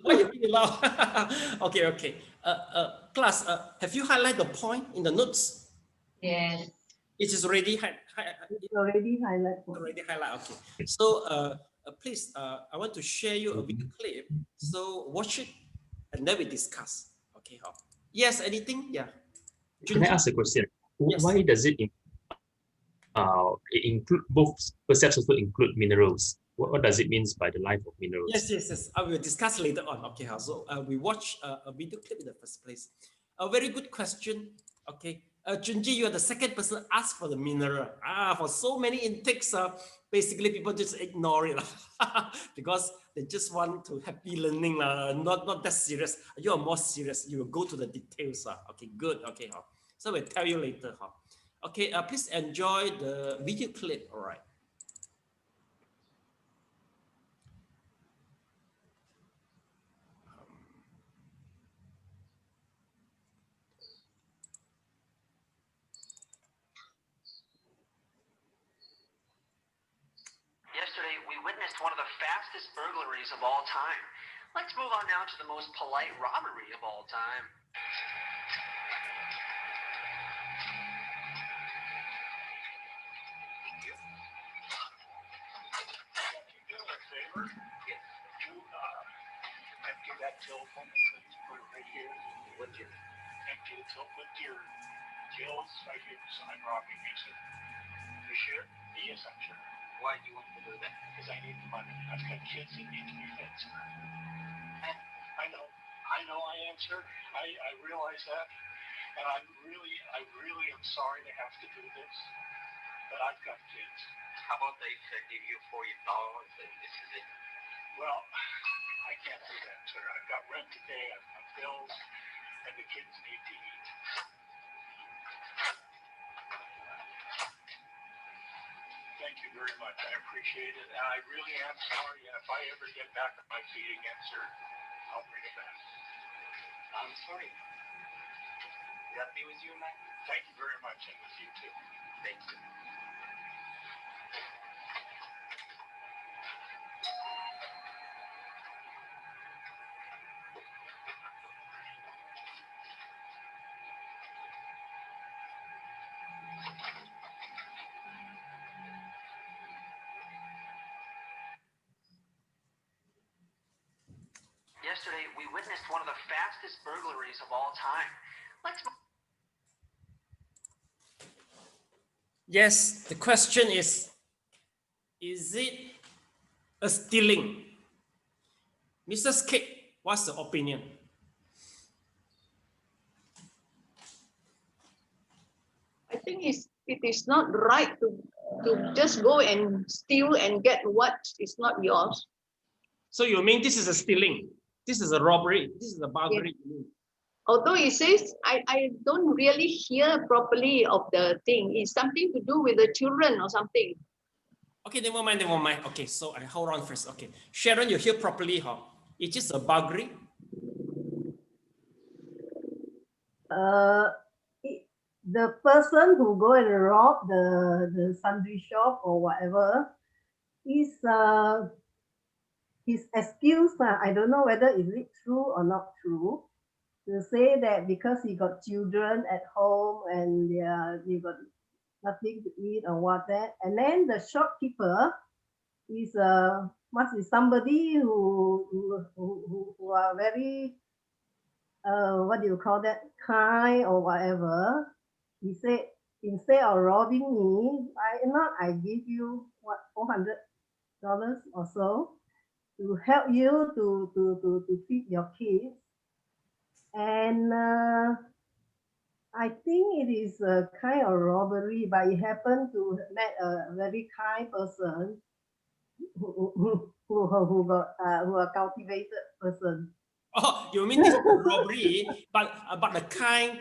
Speaker 1: Why you read it loud? Okay. Class, have you highlighted the point in the notes?
Speaker 8: Yes.
Speaker 1: It is already
Speaker 6: It's already highlighted.
Speaker 1: Okay. So please, I want to share you a video clip. So watch it, and then we discuss. Okay. Yes. Anything? Yeah.
Speaker 5: Can I ask a question?
Speaker 1: Yes.
Speaker 5: Why does it include both perceptions? Also include minerals. What does it mean by the life of minerals?
Speaker 1: Yes. I will discuss later on. Okay. So we watch a video clip in the first place. A very good question. Okay. Junji, you are the second person asked for the mineral. For so many intakes, basically people just ignore it because they just want to happy learning, not that serious. You are more serious. You will go to the details. Okay, good. Okay. So we'll tell you later. Okay, please enjoy the video clip. All right.
Speaker 9: Yesterday, we witnessed one of the fastest burglaries of all time. Let's move on now to the most polite robbery of all time. Thank you. Do me a favor? Yes. Would you empty that till for me, please? Put it right here. Would you? Empty the till, put your tills right here beside Robbie Mason. You sure? Yes, I'm sure. Why do you want to do that? Because I need the money. I've got kids that need to be fed, sir. I know I am, sir. I realize that. And I really am sorry to have to do this. But I've got kids. How about they give you $40 and this is it? Well, I can't do that, sir. I've got rent to pay, I've got bills, and the kids need to eat. Thank you very much. I appreciate it. And I really am sorry. And if I ever get back on my feet again, sir, I'll bring it back. I'm sorry. Will that be with you, man? Thank you very much. And with you, too. Thank you. Yesterday, we witnessed one of the fastest burglaries of all time.
Speaker 1: Yes, the question is it a stealing? Mrs. K, what's the opinion?
Speaker 7: I think it is not right to just go and steal and get what is not yours.
Speaker 1: So you mean this is a stealing? This is a robbery? This is a burglary?
Speaker 7: Yeah. Although it says, I don't really hear properly of the thing. It's something to do with the children or something.
Speaker 1: Okay, never mind. Okay, so I hold on first. Okay, Sharon, you hear properly, huh? It's just a burglary?
Speaker 6: The person who go and rob the sundry shop or whatever is his excuse. I don't know whether is it true or not true, to say that because he got children at home and they got nothing to eat or what that, and then the shopkeeper is must be somebody who are very what do you call that, kind or whatever. He said, instead of robbing me, I give you what, $400 or so to help you to feed your kids. And I think it is a kind of robbery, but it happened to met a very kind person who a cultivated person.
Speaker 1: Oh, you mean this is a robbery, but the kind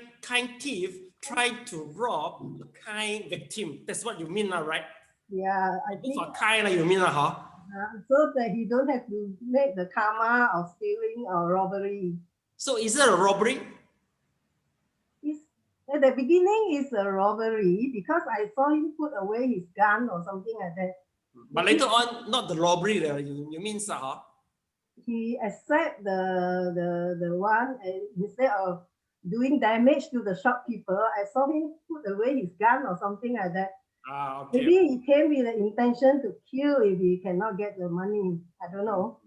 Speaker 1: thief tried to rob the kind victim. That's what you mean, right?
Speaker 6: Yeah, I think
Speaker 1: for kind, you mean, huh?
Speaker 6: So that he don't have to make the karma of stealing or robbery.
Speaker 1: So is it a robbery?
Speaker 6: At the beginning, it's a robbery because I saw him put away his gun or something like that.
Speaker 1: But later on, not the robbery. You mean huh?
Speaker 6: He accept the one, and instead of doing damage to the shopkeeper, I saw him put away his gun or something like that.
Speaker 1: Okay.
Speaker 6: Maybe he came with the intention to kill if he cannot get the money. I don't know.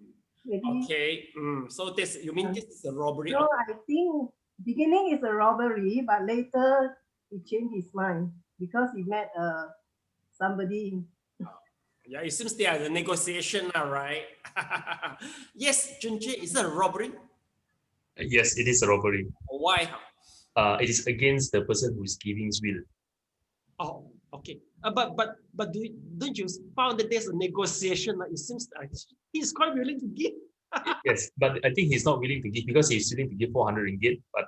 Speaker 6: Maybe.
Speaker 1: Okay. So this, you mean this is a robbery?
Speaker 6: No, I think beginning is a robbery, but later he changed his mind because he met somebody.
Speaker 1: Yeah, it seems they are the negotiation now, right? Yes, Junji, is it a robbery?
Speaker 5: Yes, it is a robbery.
Speaker 1: Why?
Speaker 5: It is against the person who is giving his will.
Speaker 1: Oh, okay. But don't you found that there's a negotiation? It seems that he's quite willing to give.
Speaker 5: Yes, but I think he's not willing to give because he's willing to give 400 ringgit, but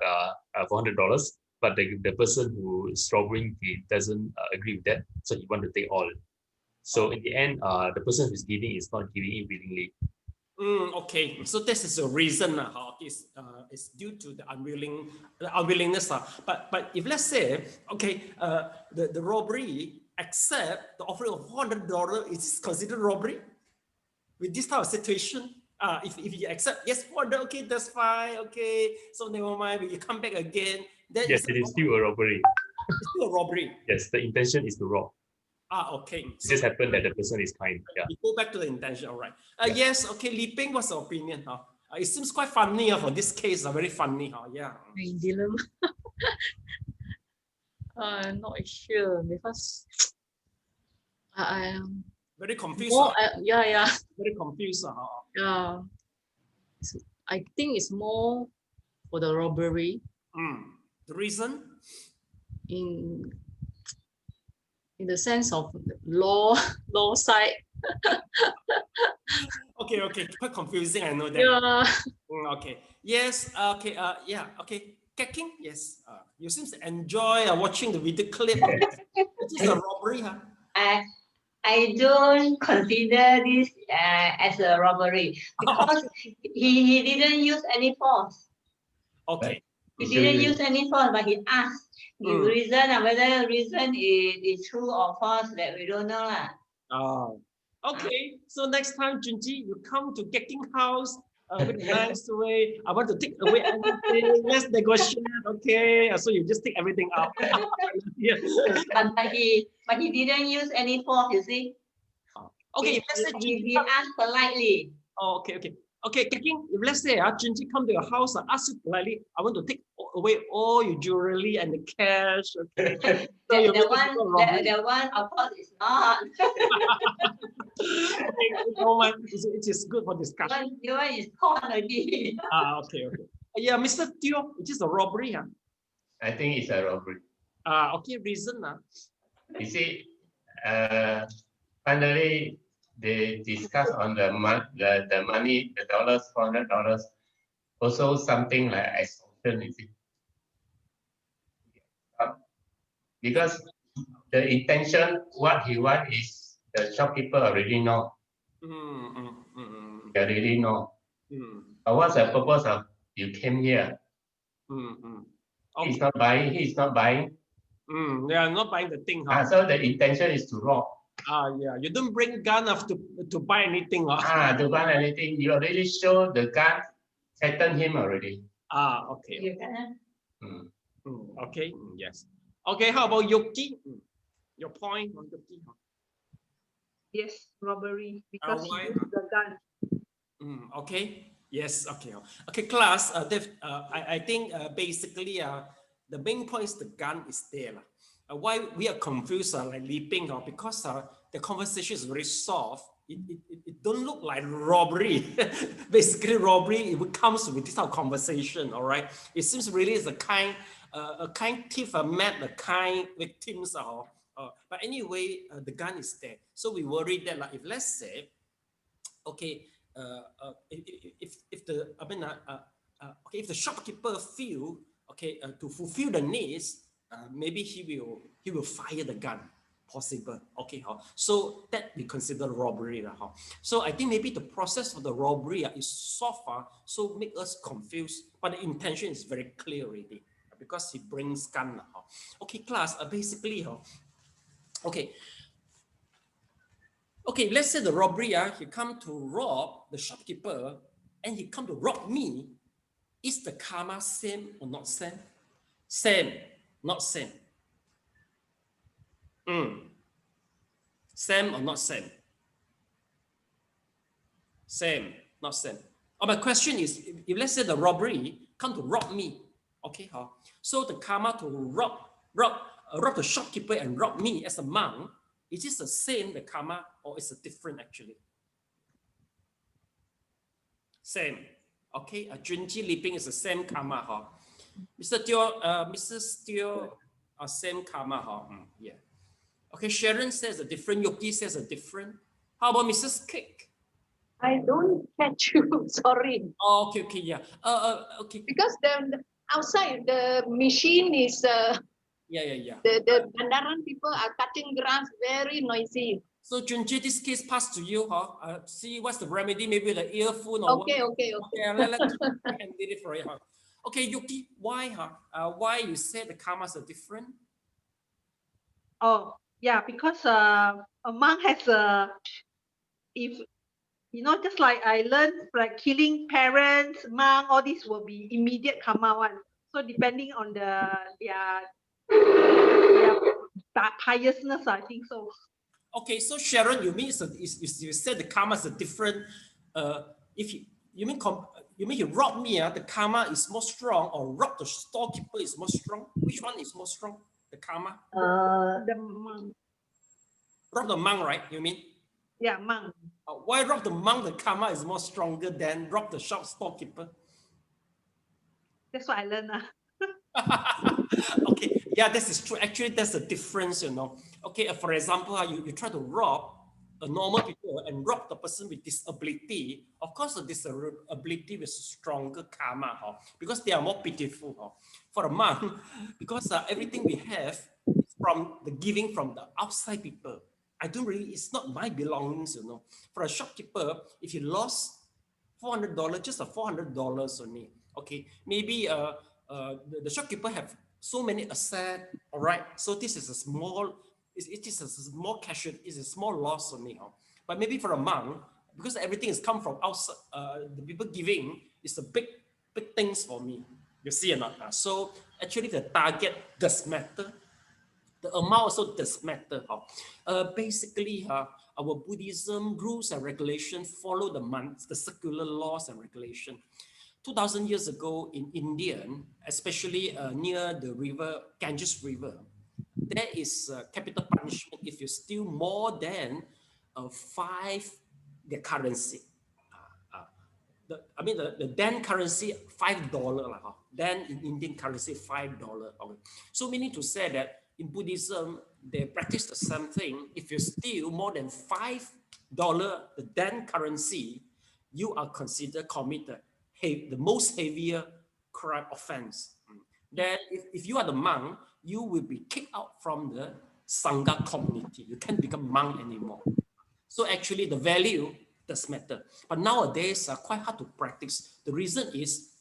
Speaker 5: $400. But the person who is robbing, he doesn't agree with that, so he wants to take all. So in the end, the person who's giving is not giving it willingly.
Speaker 1: Okay, so this is a reason it's due to the unwillingness. But if let's say, okay, the robbery accept the offering of $400, is considered robbery with this type of situation. If you accept, yes, $400, okay, that's fine, okay, so never mind, when you come back again, then
Speaker 5: yes, it is still a robbery.
Speaker 1: It's still a robbery.
Speaker 5: Yes, the intention is to rob.
Speaker 1: Okay.
Speaker 5: It just happened that the person is kind. Yeah.
Speaker 1: We go back to the intention, all right. Yes, okay, Li Ping, what's your opinion? It seems quite funny for this case, very funny. Yeah.
Speaker 4: Dilemma. I'm not sure because I am
Speaker 1: very confused.
Speaker 4: More, yeah.
Speaker 1: Very confused.
Speaker 4: Yeah. I think it's more for the robbery.
Speaker 1: The reason?
Speaker 4: In the sense of law side.
Speaker 1: Okay, quite confusing, I know that.
Speaker 4: Yeah.
Speaker 1: Okay. Yes, okay, yeah, okay. Kacking, yes. You seem to enjoy watching the video clip. It is a robbery, huh?
Speaker 8: I don't consider this as a robbery because he didn't use any force.
Speaker 1: Okay.
Speaker 8: He didn't use any force, but he asked the reason, and whether the reason is true or false, that we don't know.
Speaker 1: Okay, so next time, Junji, you come to Kacking house with a nice way. I want to take away everything. Let's negotiate, okay? So you just take everything out. Yes.
Speaker 8: But he didn't use any force, you see.
Speaker 1: Okay,
Speaker 8: he asked politely.
Speaker 1: Oh, okay. Okay, Kacking, if let's say Junji come to your house and ask you politely, I want to take away all your jewelry and the cash. Okay. So
Speaker 8: the one, of course, is not.
Speaker 1: Okay, no one, it is good for discussion.
Speaker 8: The one is gone already.
Speaker 1: Okay. Yeah, Mr. Teo, it is a robbery, huh?
Speaker 3: I think it's a robbery.
Speaker 1: Okay, reason.
Speaker 3: You see, finally, they discuss on the money, the dollars, $400, also something like extortion, you see. Because the intention, what he wants is the shopkeeper already know. They already know. But what's the purpose of you came here? Okay. He's not buying.
Speaker 1: They are not buying the thing.
Speaker 3: So the intention is to rob.
Speaker 1: Yeah. You don't bring gun to buy anything.
Speaker 3: To buy anything. You already show the gun, threaten him already.
Speaker 1: Okay. Okay. Yes. Okay. How about Yoki? Your point on Yoki?
Speaker 2: Yes, robbery because he used the gun.
Speaker 1: Okay. Yes. Okay. Class. I think basically the main point is the gun is there. Why we are confused like Li Ping because the conversation is very soft. It don't look like robbery. Basically, robbery it comes with this type of conversation. All right. It seems really is a kind thief met the kind victims. But anyway, the gun is there. So we worry that if let's say, okay, if the shopkeeper feel to fulfill the needs, maybe he will fire the gun. possible. Okay, so that we consider robbery. So I think maybe the process of the robbery is so far, so make us confused, but the intention is very clear already because he brings gun. Okay, class, basically, okay, let's say the robbery, he come to rob the shopkeeper and he come to rob me. Is the karma same or not same? Same, not same. Same or not same? Same, not same. My question is, if let's say the robbery come to rob me, okay, so the karma to rob the shopkeeper and rob me as a monk, is this the same, the karma, or is it different actually? Same. Okay, Junji Liping is the same karma. Mr. Teo, Mrs. Teo, same karma. Yeah. Okay, Sharon says a different, Yoki says a different. How about Mrs. Kick?
Speaker 7: I don't catch you, sorry.
Speaker 1: Oh, okay, yeah. Okay.
Speaker 7: Because the outside the machine is
Speaker 1: Yeah.
Speaker 7: the Bandaran people are cutting grass, very noisy.
Speaker 1: So Junji, this case passed to you, see what's the remedy, maybe the earphone or
Speaker 7: okay.
Speaker 1: Let's handle it for you. Okay, Yuki, why why you say the karmas are different?
Speaker 2: Oh, yeah, because a monk has if you know, just like I learned, like killing parents, monk, all this will be immediate karma one. So depending on their piousness, I think so.
Speaker 1: Okay, so Sharon, you mean you said the karmas are different. If you mean you rob me, the karma is more strong, or rob the storekeeper is more strong? Which one is more strong? The karma?
Speaker 2: The monk.
Speaker 1: Rob the monk, right? You mean?
Speaker 2: Yeah, monk.
Speaker 1: Why rob the monk? The karma is more stronger than rob the shop storekeeper.
Speaker 2: That's what I learned.
Speaker 1: Okay, yeah, this is true. Actually, there's a difference, you know. Okay, for example, you try to rob a normal people and rob the person with disability. Of course, the disability with stronger karma, because they are more pitiful. For a monk, because everything we have is from the giving from the outside people. It's not my belongings, you know. For a shopkeeper, if you lost $400, just $400 only. Okay, maybe the shopkeeper have so many assets, all right? So this is a small, it is a small cash, it's a small loss only. But maybe for a monk, because everything is come from outside, the people giving is a big things for me. You see or not? So actually the target does matter. The amount also does matter. Basically, our Buddhism rules and regulations follow the secular laws and regulations. 2,000 years ago in India, especially near the river, Ganges River, there is capital punishment if you steal more than 5 the currency. The then currency $5, then in Indian currency $5. Okay. So meaning to say that in Buddhism, they practice the same thing. If you steal more than $5, the then currency, you are considered committed the most heavier crime offense. Then if you are the monk, you will be kicked out from the Sangha community. You can't become monk anymore. So actually the value does matter. But nowadays, quite hard to practice. The reason is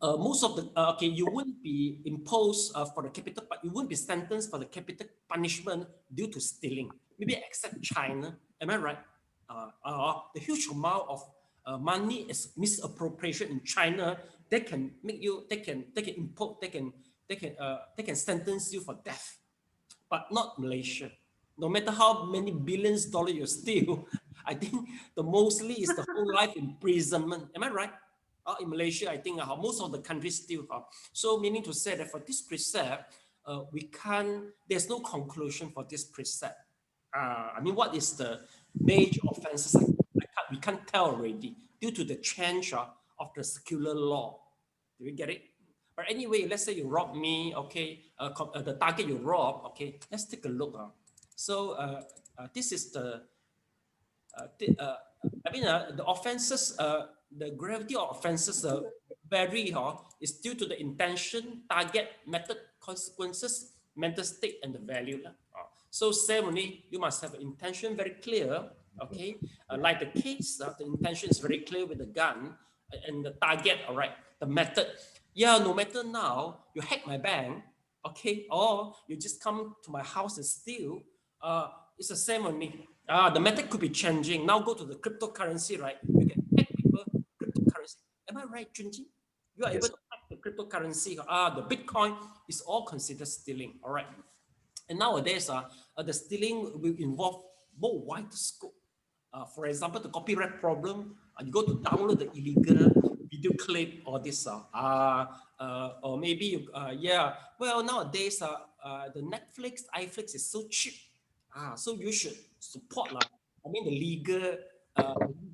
Speaker 1: most of the, you wouldn't be imposed for the capital, but you wouldn't be sentenced for the capital punishment due to stealing. Maybe except China, am I right? The huge amount of money is misappropriation in China. They can make you, they can impose, they can sentence you for death, but not Malaysia. No matter how many billions dollars you steal, I think the mostly is the whole life imprisonment. Am I right? In Malaysia, I think most of the countries still are. So meaning to say that for this precept, we can't, there's no conclusion for this precept. What is the major offenses? We can't tell already due to the change of the secular law. Do you get it? But anyway, let's say you rob me, okay, the target you rob, okay, let's take a look. So this is the offenses, the gravity of offenses vary is due to the intention, target, method, consequences, mental state, and the value. So ceremony, you must have an intention very clear, okay? Like the case, the intention is very clear with the gun and the target, all right? The method, yeah, no matter now, you hack my bank, okay? Or you just come to my house and steal, it's a ceremony. The method could be changing. Now go to the cryptocurrency, right? You can hack people, cryptocurrency. Am I right, Junji? You are able to hack the cryptocurrency. The Bitcoin is all considered stealing, all right? And nowadays, the stealing will involve more wide scope. For example, the copyright problem, you go to download the illegal video clip or this, or maybe, yeah, well, nowadays, the Netflix, iFlix is so cheap. So you should support, I mean, the legal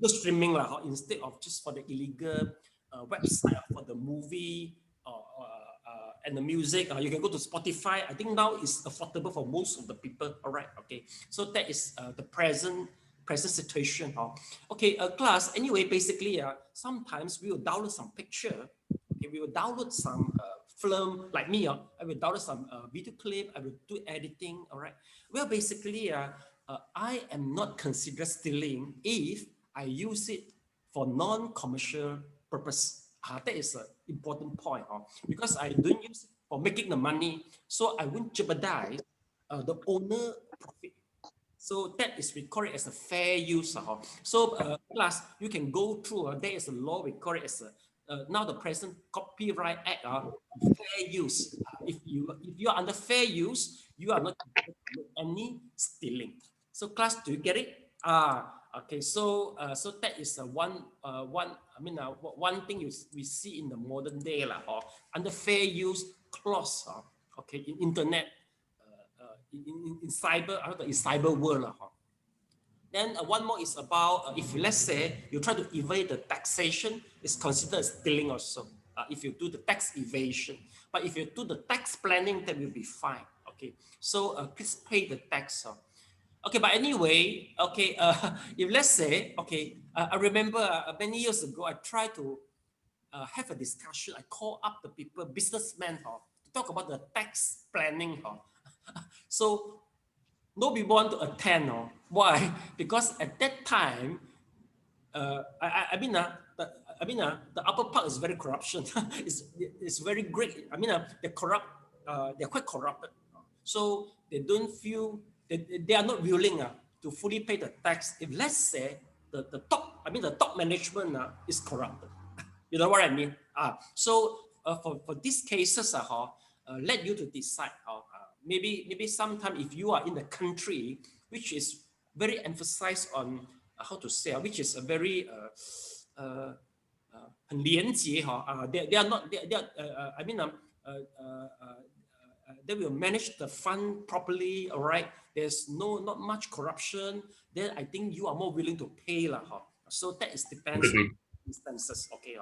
Speaker 1: streaming instead of just for the illegal website for the movie and the music. You can go to Spotify. I think now it's affordable for most of the people. All right, okay. So that is the present situation. Okay, class. Anyway, basically, sometimes we will download some picture. Okay, we will download some film. Like me, I will download some video clip. I will do editing. All right. Well, basically, I am not considered stealing if I use it for non-commercial purpose. That is an important point, because I don't use it for making the money, so I won't jeopardize the owner profit. So that is we call it as a fair use. So class, you can go through. There is a law we call it as a now the present Copyright Act. Fair use. If you are under fair use, you are not any stealing. So class, do you get it? Okay. So so that is one thing we see in the modern day under fair use clause. Okay, in internet. In cyber world. Then one more is about if let's say you try to evade the taxation, it's considered stealing also. If you do the tax evasion, but if you do the tax planning, that will be fine. Okay, so please pay the tax. Okay, but anyway, okay, if let's say, okay, I remember many years ago, I tried to have a discussion. I call up the people, businessmen, to talk about the tax planning. So nobody want to attend. Why? Because at that time, the upper part is very corruption. it's very great. They're corrupt. They're quite corrupted. So they don't feel they are not willing to fully pay the tax. If let's say the top management is corrupted. You know what I mean? So for these cases, let you to decide. Maybe sometime if you are in a country which is very emphasized on how to say, which is a very 很廉洁 they are not they will manage the fund properly. All right, there's not much corruption. Then I think you are more willing to pay So that is depends on instances. Okay,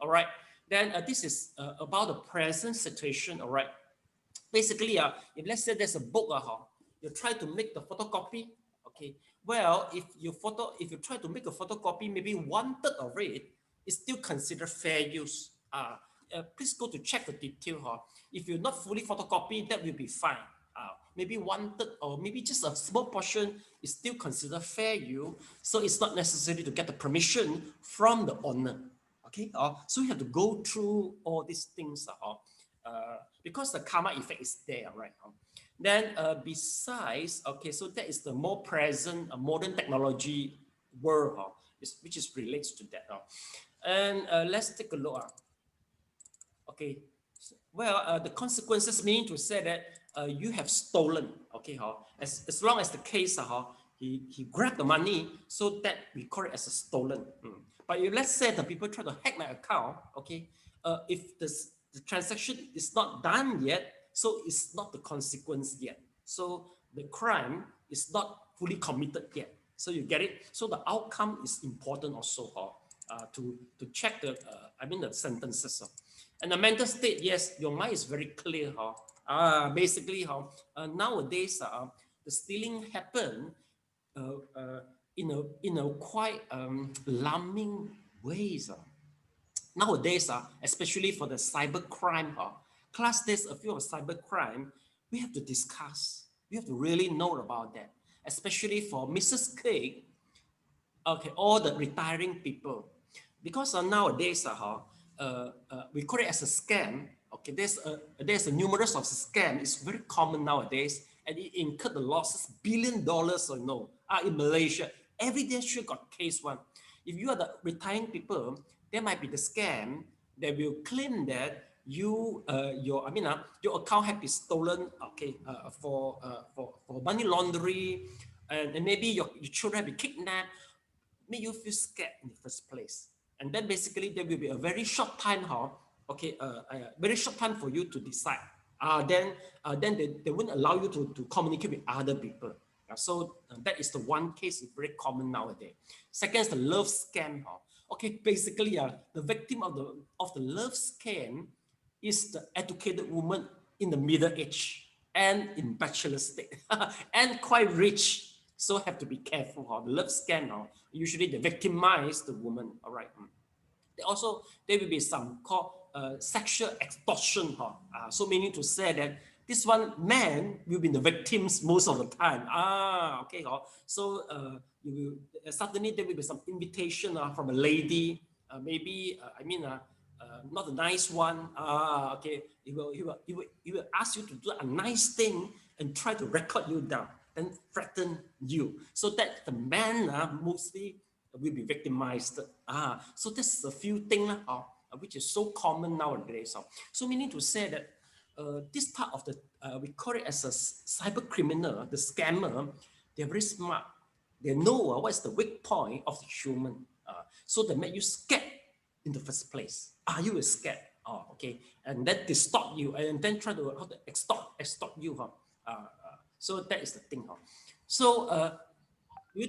Speaker 1: all right. Then this is about the present situation. All right. Basically, if let's say there's a book, you try to make the photocopy. Okay, well, if you try to make a photocopy, maybe 1/3 of it is still considered fair use. Please go to check the detail. If you're not fully photocopy, that will be fine. Maybe 1/3 or maybe just a small portion is still considered fair use. So it's not necessary to get the permission from the owner. Okay, so you have to go through all these things. Because the karma effect is there, right? Then besides, okay, so that is the more present modern technology world, which is relates to that. And let's take a look. Okay, well, the consequences mean to say that you have stolen. Okay, as long as the case, he grabbed the money, so that we call it as a stolen. But if let's say the people try to hack my account, okay, if the transaction is not done yet, so it's not the consequence yet. So the crime is not fully committed yet. So you get it? So the outcome is important also to check the sentences. And the mental state, yes, your mind is very clear. Basically, nowadays the stealing happen in a quite alarming ways. Nowadays, especially for the cyber crime, class there's a few of cyber crime, we have to discuss. You have to really know about that, especially for Mrs. K, okay, all the retiring people. Because nowadays, we call it as a scam. Okay, there's a numerous of scam. It's very common nowadays, and it incurred the losses $1 billion or no. In Malaysia, every day sure got case one. If you are the retiring people, there might be the scam that will claim that your account have been stolen. Okay, for money laundering, and maybe your children have been kidnapped. Make you feel scared in the first place. And then basically there will be a very short time, very short time for you to decide. Then they won't allow you to communicate with other people. So that is the one case very common nowadays. Second is the love scam. Okay, basically the victim of the love scam is the educated woman in the middle age and in bachelor state and quite rich. So have to be careful. The love scam, usually they victimize the woman. All right. Also, there will be some called sexual extortion. So meaning to say that this one man will be the victims most of the time. Okay. So you will, suddenly there will be some invitation from a lady, maybe not a nice one. Okay, he will ask you to do a nice thing and try to record you down and threaten you, so that the man mostly will be victimized. So this is a few things which is so common nowadays. So meaning to say that this part of the we call it as a cyber criminal, the scammer, they're very smart. They know what is the weak point of the human. So they make you scared in the first place. You were scared. Okay, and then distort you, and then try to extort you. So that is the thing. So do you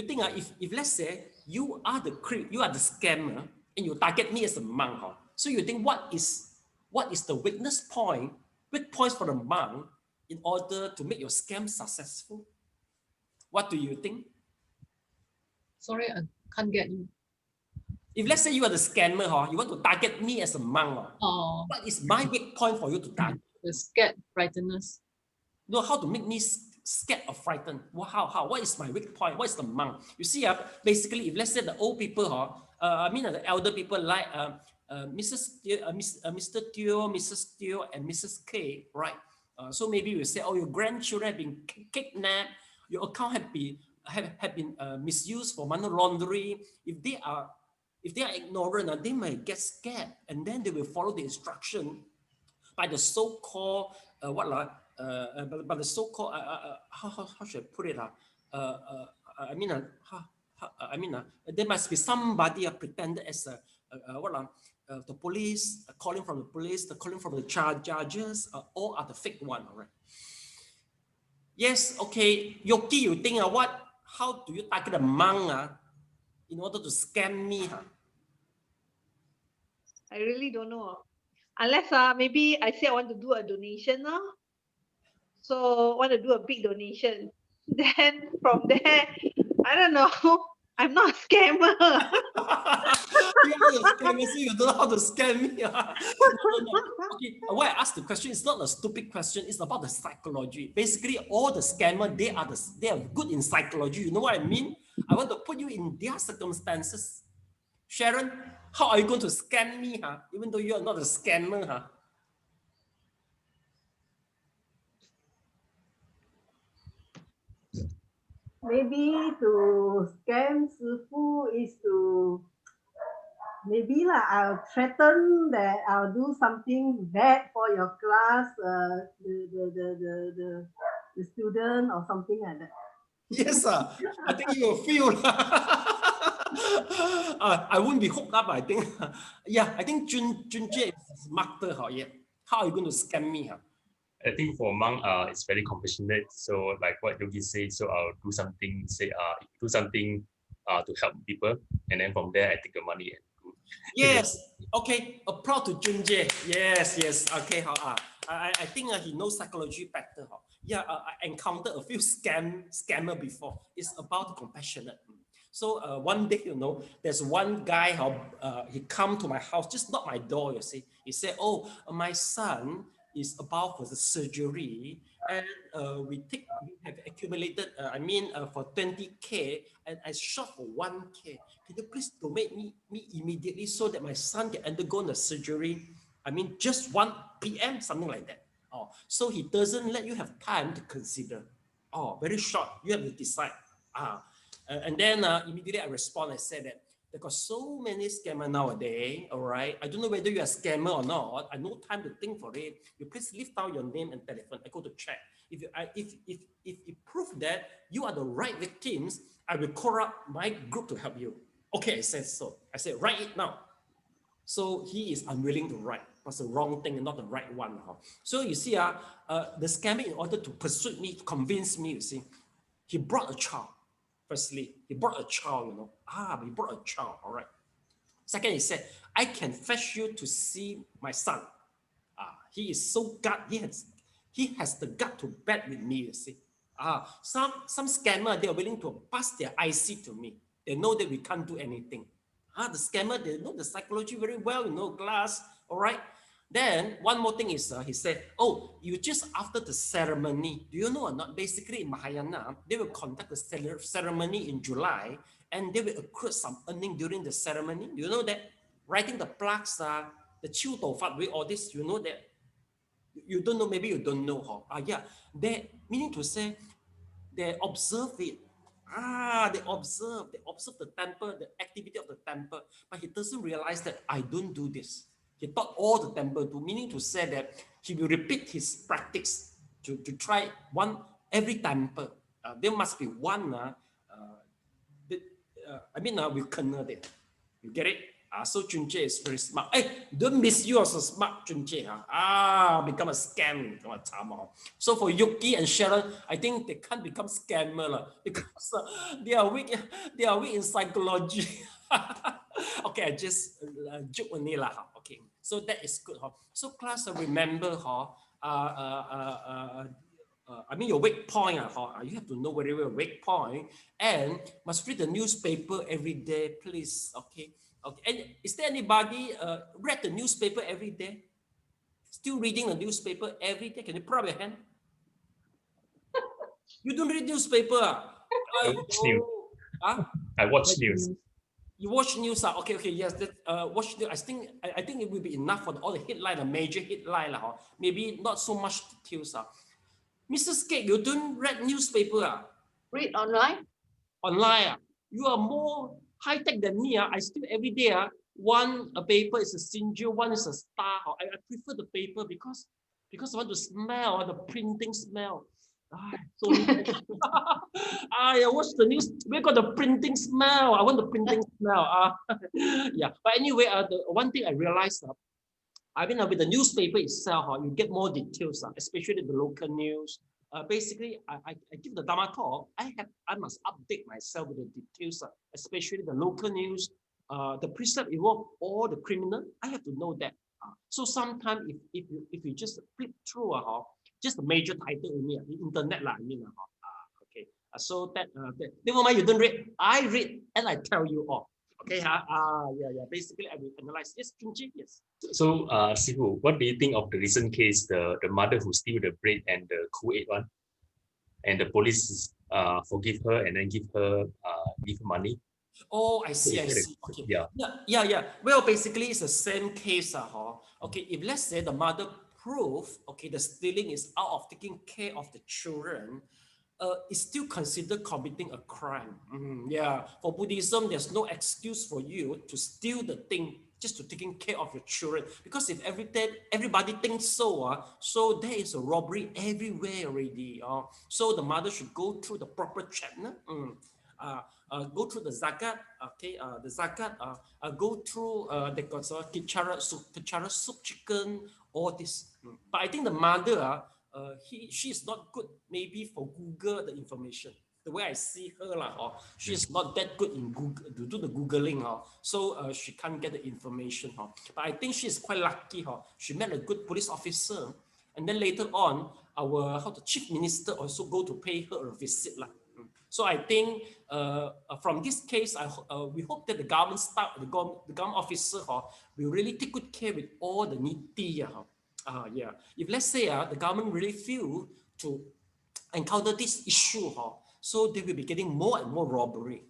Speaker 1: think if let's say you are the scammer and you target me as a monk, so you think what is the weak points for the monk in order to make your scam successful? What do you think?
Speaker 4: Sorry, I can't get you.
Speaker 1: If let's say you are the scammer, you want to target me as a monk, what is my weak point for you to target?
Speaker 4: The scared, frightenedness.
Speaker 1: No, how to make me scared or frightened? How? What is my weak point? What is the monk? You see, basically, if let's say the old people, the elder people like Mr. Teo, Mrs. Teo, and Mrs. K, right? So maybe we say, your grandchildren have been kidnapped, your account have been misused for money laundering. If they are ignorant, they might get scared, and then they will follow the instruction by the so-called by the so-called how should I put it? There must be somebody pretended as the police, calling from the police, calling from the judges, all are the fake one, all right? Yes, okay. Yogi, you think how do you target a monk in order to scam me?
Speaker 2: I really don't know. Unless maybe I say I want to do a donation. So want to do a big donation. Then from there, I don't know. I'm not a scammer.
Speaker 1: You are a scammer, so you don't know how to scam me. No. Okay, why I asked the question, it's not a stupid question, it's about the psychology. Basically, all the scammers, they are good in psychology. You know what I mean? I want to put you in their circumstances. Sharon, how are you going to scam me, even though you are not a scammer?
Speaker 6: Maybe to scam Sifu is to maybe I'll threaten that I'll do something bad for your class, the student or something like that.
Speaker 1: Yes, I think you will feel. I wouldn't be hooked up, I think. I think Jun Jie is master. How are you going to scam me?
Speaker 5: I think for monk, it's very compassionate. So like what Yogi said, so I'll do something, to help people, and then from there I take the money and go.
Speaker 1: Yes. Okay. Proud to Jun Jie. Yes. Okay. I think he knows psychology better. I encountered a few scammer before. It's about compassionate. So one day, there's one guy, he come to my house, just knock my door, you see. He said, my son, is about for the surgery, and we have accumulated, for 20K, and I short for 1K. Can you please donate me immediately so that my son can undergo the surgery? Just 1 p.m., something like that. Oh, so he doesn't let you have time to consider. Oh, very short. You have to decide. And then immediately I respond. I said that there got so many scammers nowadays. All right. I don't know whether you're a scammer or not. I no time to think for it. You please leave down your name and telephone. I go to check. If you prove that you are the right victims, I will call up my group to help you. Okay, I said so. I said write it now. So he is unwilling to write. That's the wrong thing and not the right one. So you see, the scammer, in order to persuade me, convince me, you see, he brought a child. Firstly, he brought a child, he brought a child, all right. Second, he said, I can fetch you to see my son. He is so gut, he has the gut to bet with me, you see. Some scammer, they are willing to pass their IC to me. They know that we can't do anything. The scammer, they know the psychology very well, glass, all right. Then one more thing is, he said, oh, you just after the ceremony, do you know or not? Basically in Mahayana, they will conduct the ceremony in July, and they will accrue some earning during the ceremony. Do you know that? Writing the plaques, the Qiu Dou Fat Wei, all this, you know that? You don't know, maybe you don't know. They, meaning to say, they observe it. They observe the temple, the activity of the temple, but he doesn't realize that I don't do this. He thought all the temple do, meaning to say that he will repeat his practice to try one every temple. There must be one, with kernel there. You get it? So Jun Jie is very smart. Hey, don't miss you also smart, Jun Jie. Become a scam. So for Yuki and Sharon, I think they can't become scammer because they are weak in psychology. Okay, I just joke only lah. Okay, so that is good. So class, remember, your wake point, you have to know very well wake point, and must read the newspaper every day, please. Okay. And is there anybody read the newspaper every day? Still reading the newspaper every day? Can you put up your hand? You don't read newspaper?
Speaker 5: I watch news. I watch news.
Speaker 1: You watch news? Okay, yes. Watch news. I think it will be enough for all the headline, the major headline. Maybe not so much details. Mrs. Cake, you don't read newspaper?
Speaker 7: Read online?
Speaker 1: Online? You are more high-tech than me. I still every day, one paper is a Sinju, one is a Star. I prefer the paper because I want to smell the printing smell. So I watch the news. We got the printing smell. I want the printing smell. Yeah. But anyway, the one thing I realized, with the newspaper itself, you get more details, especially the local news. Basically, I give the Dharma talk. I must update myself with the details, especially the local news. The precept involve all the criminal. I have to know that. So sometimes if you just flip through, just the major title only, the internet lah. Okay. So that never mind. You don't read. I read and I tell you all. Okay. Yeah. Basically, I will analyze. Yes, Junji. Yes.
Speaker 5: So, Sifu, what do you think of the recent case, the mother who steal the bread and the Kool-Aid one, and the police forgive her and then give her money?
Speaker 1: Oh, I see. Okay. Yeah. Well, basically, it's the same case. Okay, if let's say the mother prove, okay, the stealing is out of taking care of the children, it's still considered committing a crime. Yeah, for Buddhism, there's no excuse for you to steal the thing just to taking care of your children. Because if everybody thinks so, so there is a robbery everywhere already. So the mother should go through the proper chapter. Go through the zakat, okay, go through the Cheras soup chicken, all this. But I think the mother, she is not good maybe for Google the information. The way I see her, she is not that good in Google to do the Googling, so she can't get the information. But I think she is quite lucky. She met a good police officer, and then later on, the chief minister also go to pay her a visit. So I think from this case, we hope that the government staff, the government officer, will really take good care with all the needy. Yeah. If let's say the government really feel to encounter this issue, so they will be getting more and more robbery.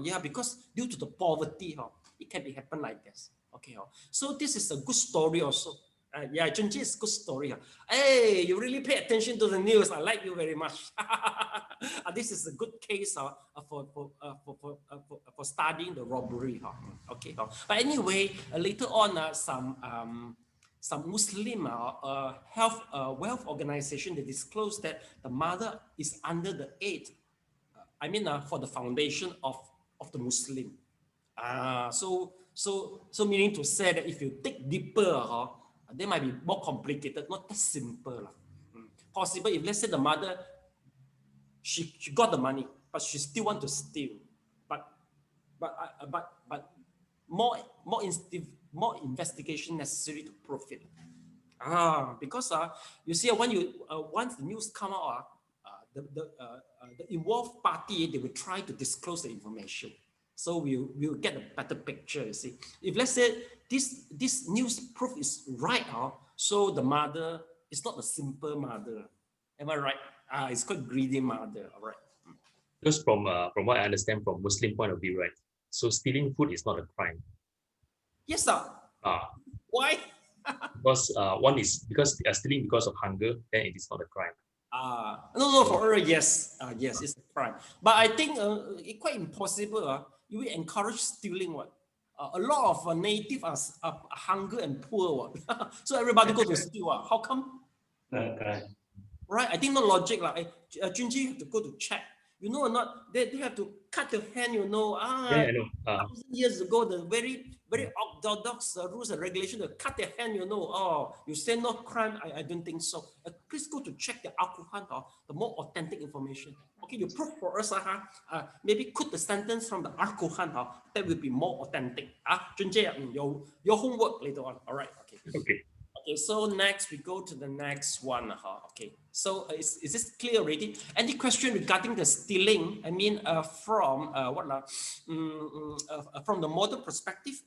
Speaker 1: Yeah, because due to the poverty, it can be happen like this. Okay, so this is a good story also. Yeah, Junji is a good story. Hey, you really pay attention to the news. I like you very much. This is a good case for studying the robbery. Okay, but anyway, later on, some Muslim health wealth organization, they disclosed that the mother is under the aid. For the foundation of the Muslim. So meaning to say that if you dig deeper, they might be more complicated, not that simple. Possible if let's say the mother, she got the money, but she still want to steal, but more investigation necessary to prove it. Because you see, when once the news come out, the involved party, they will try to disclose the information, so we'll get a better picture. You see, if let's say this news proof is right, so the mother is not a simple mother. Am I right? It's quite greedy mother. All right.
Speaker 5: Because from what I understand from Muslim point of view, right? So stealing food is not a crime.
Speaker 1: Yes, sir. Why?
Speaker 5: Because one is because they are stealing because of hunger, then it is not a crime.
Speaker 1: No, for her, yes, yes, it's a crime. But I think it's quite impossible. You will encourage stealing what? A lot of native are hunger and poor. What? So everybody go to steal. How come? Right? I think no logic. Junji, you have to go to check. You know or not? They have to cut the hand. You know.
Speaker 5: Yeah, I know.
Speaker 1: 1,000 years ago, the very orthodox rules and regulations to cut their hand. You know. Oh, you say no crime? I don't think so. Please go to check the Al-Quran, the more authentic information. Okay, you prove for us. Maybe quote the sentence from the Al-Quran. That will be more authentic. Junji, your homework later on. All right. Okay.
Speaker 5: Okay.
Speaker 1: Okay, so next we go to the next one. Okay, so is this clear already? Any question regarding the stealing? From from the modern perspective?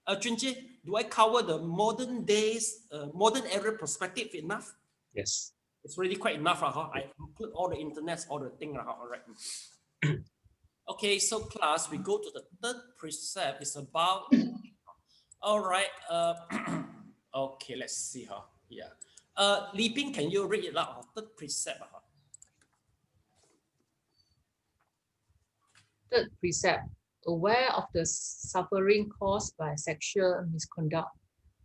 Speaker 1: Junji, do I cover the modern days, modern era perspective enough?
Speaker 5: Yes.
Speaker 1: It's really quite enough. I include all the internets, all the thing. All right. Okay, so class, we go to the third precept. It's about. All right. Okay, let's see. Yeah. Li Ping, can you read it out? Third precept.
Speaker 4: Third precept, aware of the suffering caused by sexual misconduct,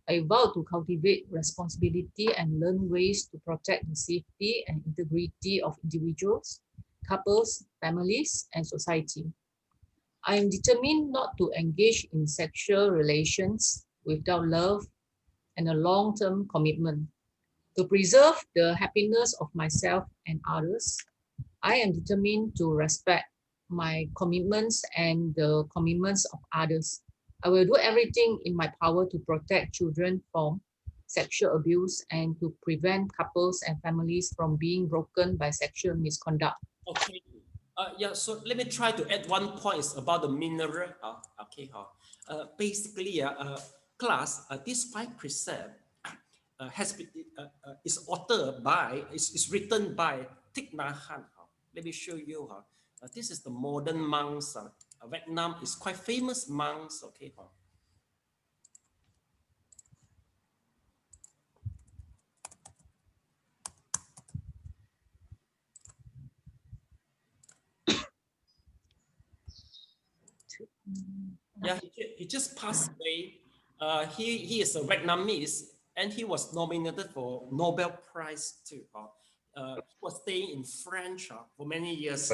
Speaker 4: I vow to cultivate responsibility and learn ways to protect the safety and integrity of individuals, couples, families, and society. I am determined not to engage in sexual relations without love and a long-term commitment. To preserve the happiness of myself and others, I am determined to respect my commitments and the commitments of others. I will do everything in my power to protect children from sexual abuse and to prevent couples and families from being broken by sexual misconduct.
Speaker 1: Okay. Yeah, so let me try to add one point about the mineral. Okay. Basically, class, this 5 precept has been is authored by, is written by Thich Nhat Hanh. Let me show you. This is the modern monks. Vietnam is quite famous monks. Okay. Yeah, he just passed away. He is a Vietnamese, and he was nominated for Nobel Prize too. He was staying in France for many years.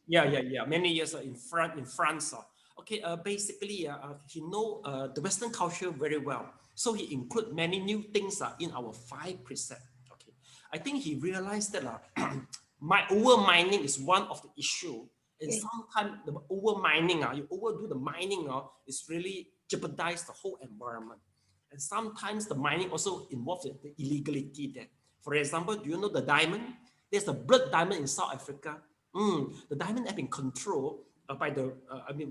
Speaker 1: Yeah, many years in France. Okay, basically, he know the Western culture very well, so he include many new things in our 5 precepts. Okay, I think he realized that over mining is one of the issue. And sometimes the over mining, you overdo the mining, it's really jeopardize the whole environment. And sometimes the mining also involves the illegality there. For example, do you know the diamond? There's a blood diamond in South Africa. The diamond have been controlled by the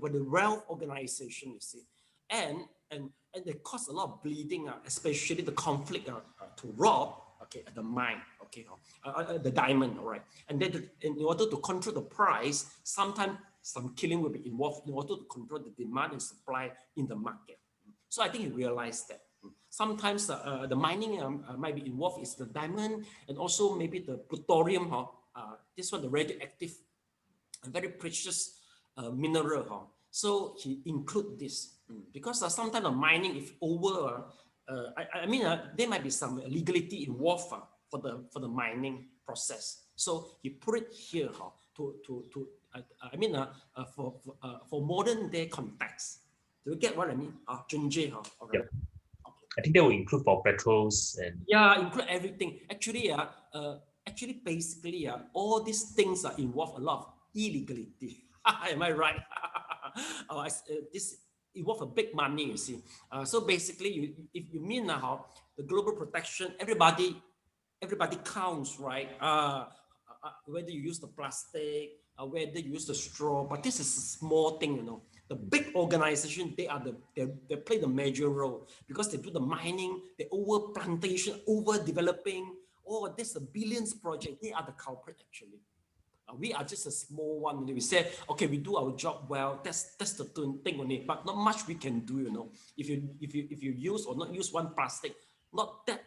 Speaker 1: by the wealth organization, you see. And and they cause a lot of bleeding, especially the conflict to rob, okay, the mine, okay, the diamond, all right. And then in order to control the price, sometimes some killing will be involved in order to control the demand and supply in the market. So I think he realized that. Sometimes the mining might be involved is the diamond and also maybe the plutonium, this one, the radioactive, very precious mineral. So he include this because sometimes the mining if over, I mean there might be some legality involved for the mining process. So he put it here for modern day context. Do you get what I mean? Junjie, all right.
Speaker 5: Yep. I think that will include for petrols and
Speaker 1: include everything. Actually, basically, all these things are involve a lot of illegality. Am I right? This involve a big money, you see. So basically, if you mean how the global protection, everybody counts, right? Whether you use the plastic, whether you use the straw, but this is a small thing, you know. The big organization, they play the major role because they do the mining, the over plantation, over developing. Oh, this is a billions project. They are the culprit actually. We are just a small one. We say, okay, we do our job well. That's the thing on it, but not much we can do. You know, if you use or not use one plastic, not that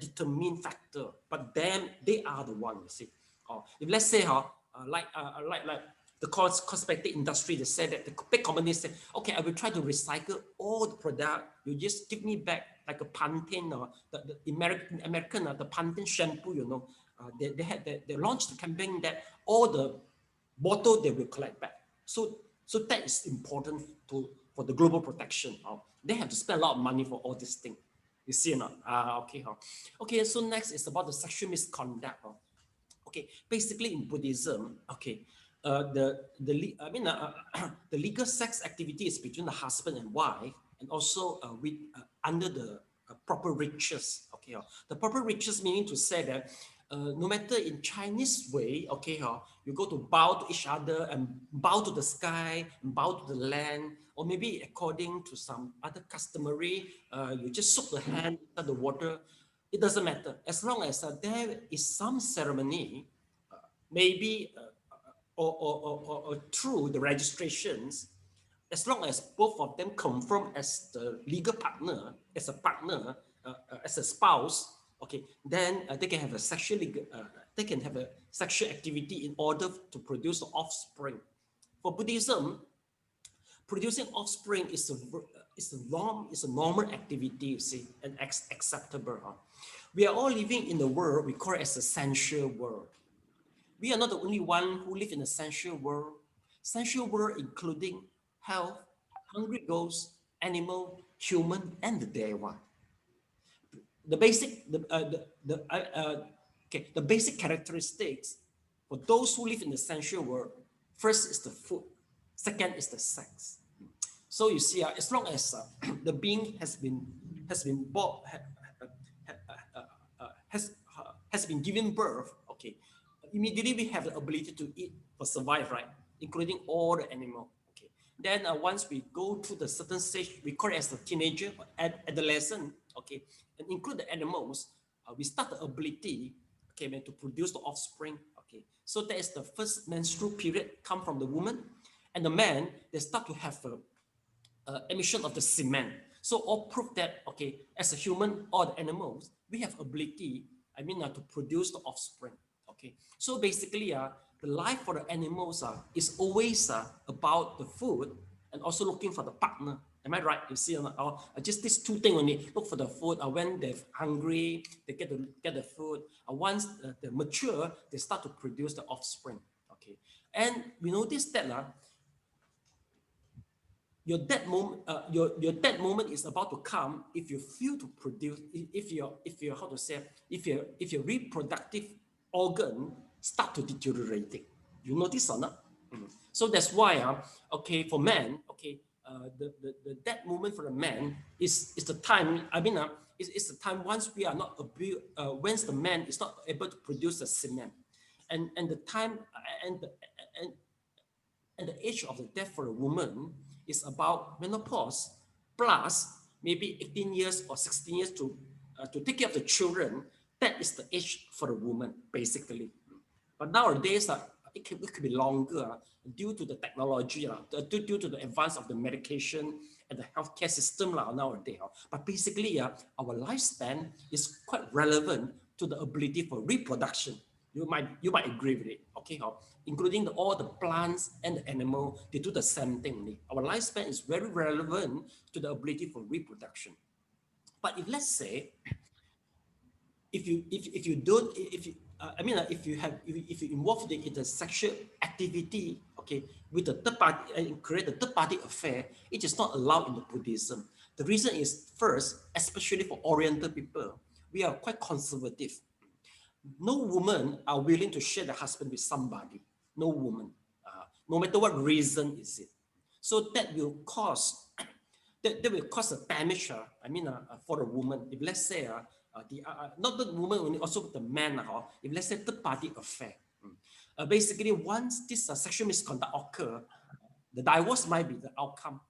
Speaker 1: determined factor, but then they are the one. You see, if let's say like the cosmetic industry, they said that the big companies say, okay, I will try to recycle all the product. You just give me back like a Pantene or the American the Pantene shampoo. You know, they launched the campaign that all the bottle they will collect back. So that is important for the global protection. They have to spend a lot of money for all this thing. You see or not? Okay. So next is about the sexual misconduct. Okay, basically in Buddhism, okay, the legal sex activity is between the husband and wife, and also under the proper riches. Okay, the proper riches meaning to say that no matter in Chinese way, okay, you go to bow to each other and bow to the sky, and bow to the land, or maybe according to some other customary, you just soak the hand into the water. It doesn't matter as long as there is some ceremony, maybe or through the registrations, as long as both of them confirm as the legal partner, as a partner, as a spouse, okay, then they can have a sexual activity in order to produce offspring. For Buddhism, producing offspring is a normal activity, you see, and acceptable. We are all living in the world we call it as a sensual world. We are not the only one who live in a sensual world. Sensual world including health, hungry ghosts, animal, human, and the Deva. The basic characteristics for those who live in the sensual world, first is the food, second is the sex. So you see, as long as the being has been given birth, okay, immediately we have the ability to eat for survive, right? Including all the animal. Okay. Then once we go through the certain stage, we call it as a teenager, adolescent, okay, and include the animals, we start the ability, okay, to produce the offspring. Okay. So that is the first menstrual period come from the woman, and the man, they start to have emission of the semen. So all prove that, okay, as a human or the animals, we have ability, to produce the offspring. Okay, so basically, the life for the animals is always about the food and also looking for the partner. Am I right? You see, just these two things only. Look for the food. When they're hungry, they get the food. Once they mature, they start to produce the offspring. Okay, and we notice that your death moment is about to come if you fail to produce. If your reproductive organ start to deteriorating. You notice or not? So that's why, okay, for men, okay, the death moment for a man is the time. It's the time once we are not once the man is not able to produce the semen, and the time and the age of the death for a woman is about menopause, plus maybe 18 years or 16 years to take care of the children. That is the age for the woman, basically. But nowadays, it could be longer due to the technology, due to the advance of the medication and the healthcare system nowadays. But basically, our lifespan is quite relevant to the ability for reproduction. You might agree with it, okay? Including all the plants and the animal, they do the same thing. Our lifespan is very relevant to the ability for reproduction. But if let's say, if you involve in the sexual activity, okay, with the third party and create a third party affair, it is not allowed in the Buddhism. The reason is, first, especially for Oriental people, we are quite conservative. No woman are willing to share the husband with somebody. No woman, no matter what reason is it. So that will cause a damage. For a woman, if let's say not the woman only, also the man. If let's say third party affair, basically once this sexual misconduct occur, the divorce might be the outcome,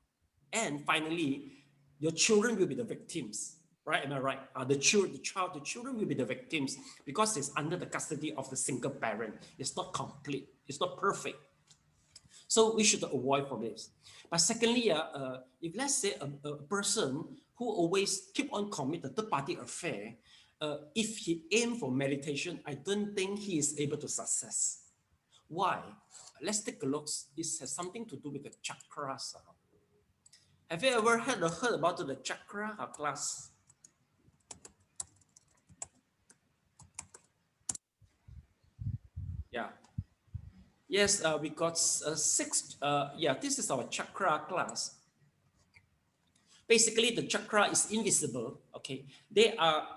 Speaker 1: and finally, your children will be the victims. Right? Am I right? The children will be the victims because it's under the custody of the single parent. It's not complete. It's not perfect. So we should avoid from this. But secondly, if let's say a person who always keep on commit a third-party affair, if he aim for meditation, I don't think he is able to success. Why? Let's take a look. This has something to do with the chakras. Have you ever heard about the chakra class? Yeah. Yes, we got 6. This is our chakra class. Basically, the chakra is invisible. Okay, they are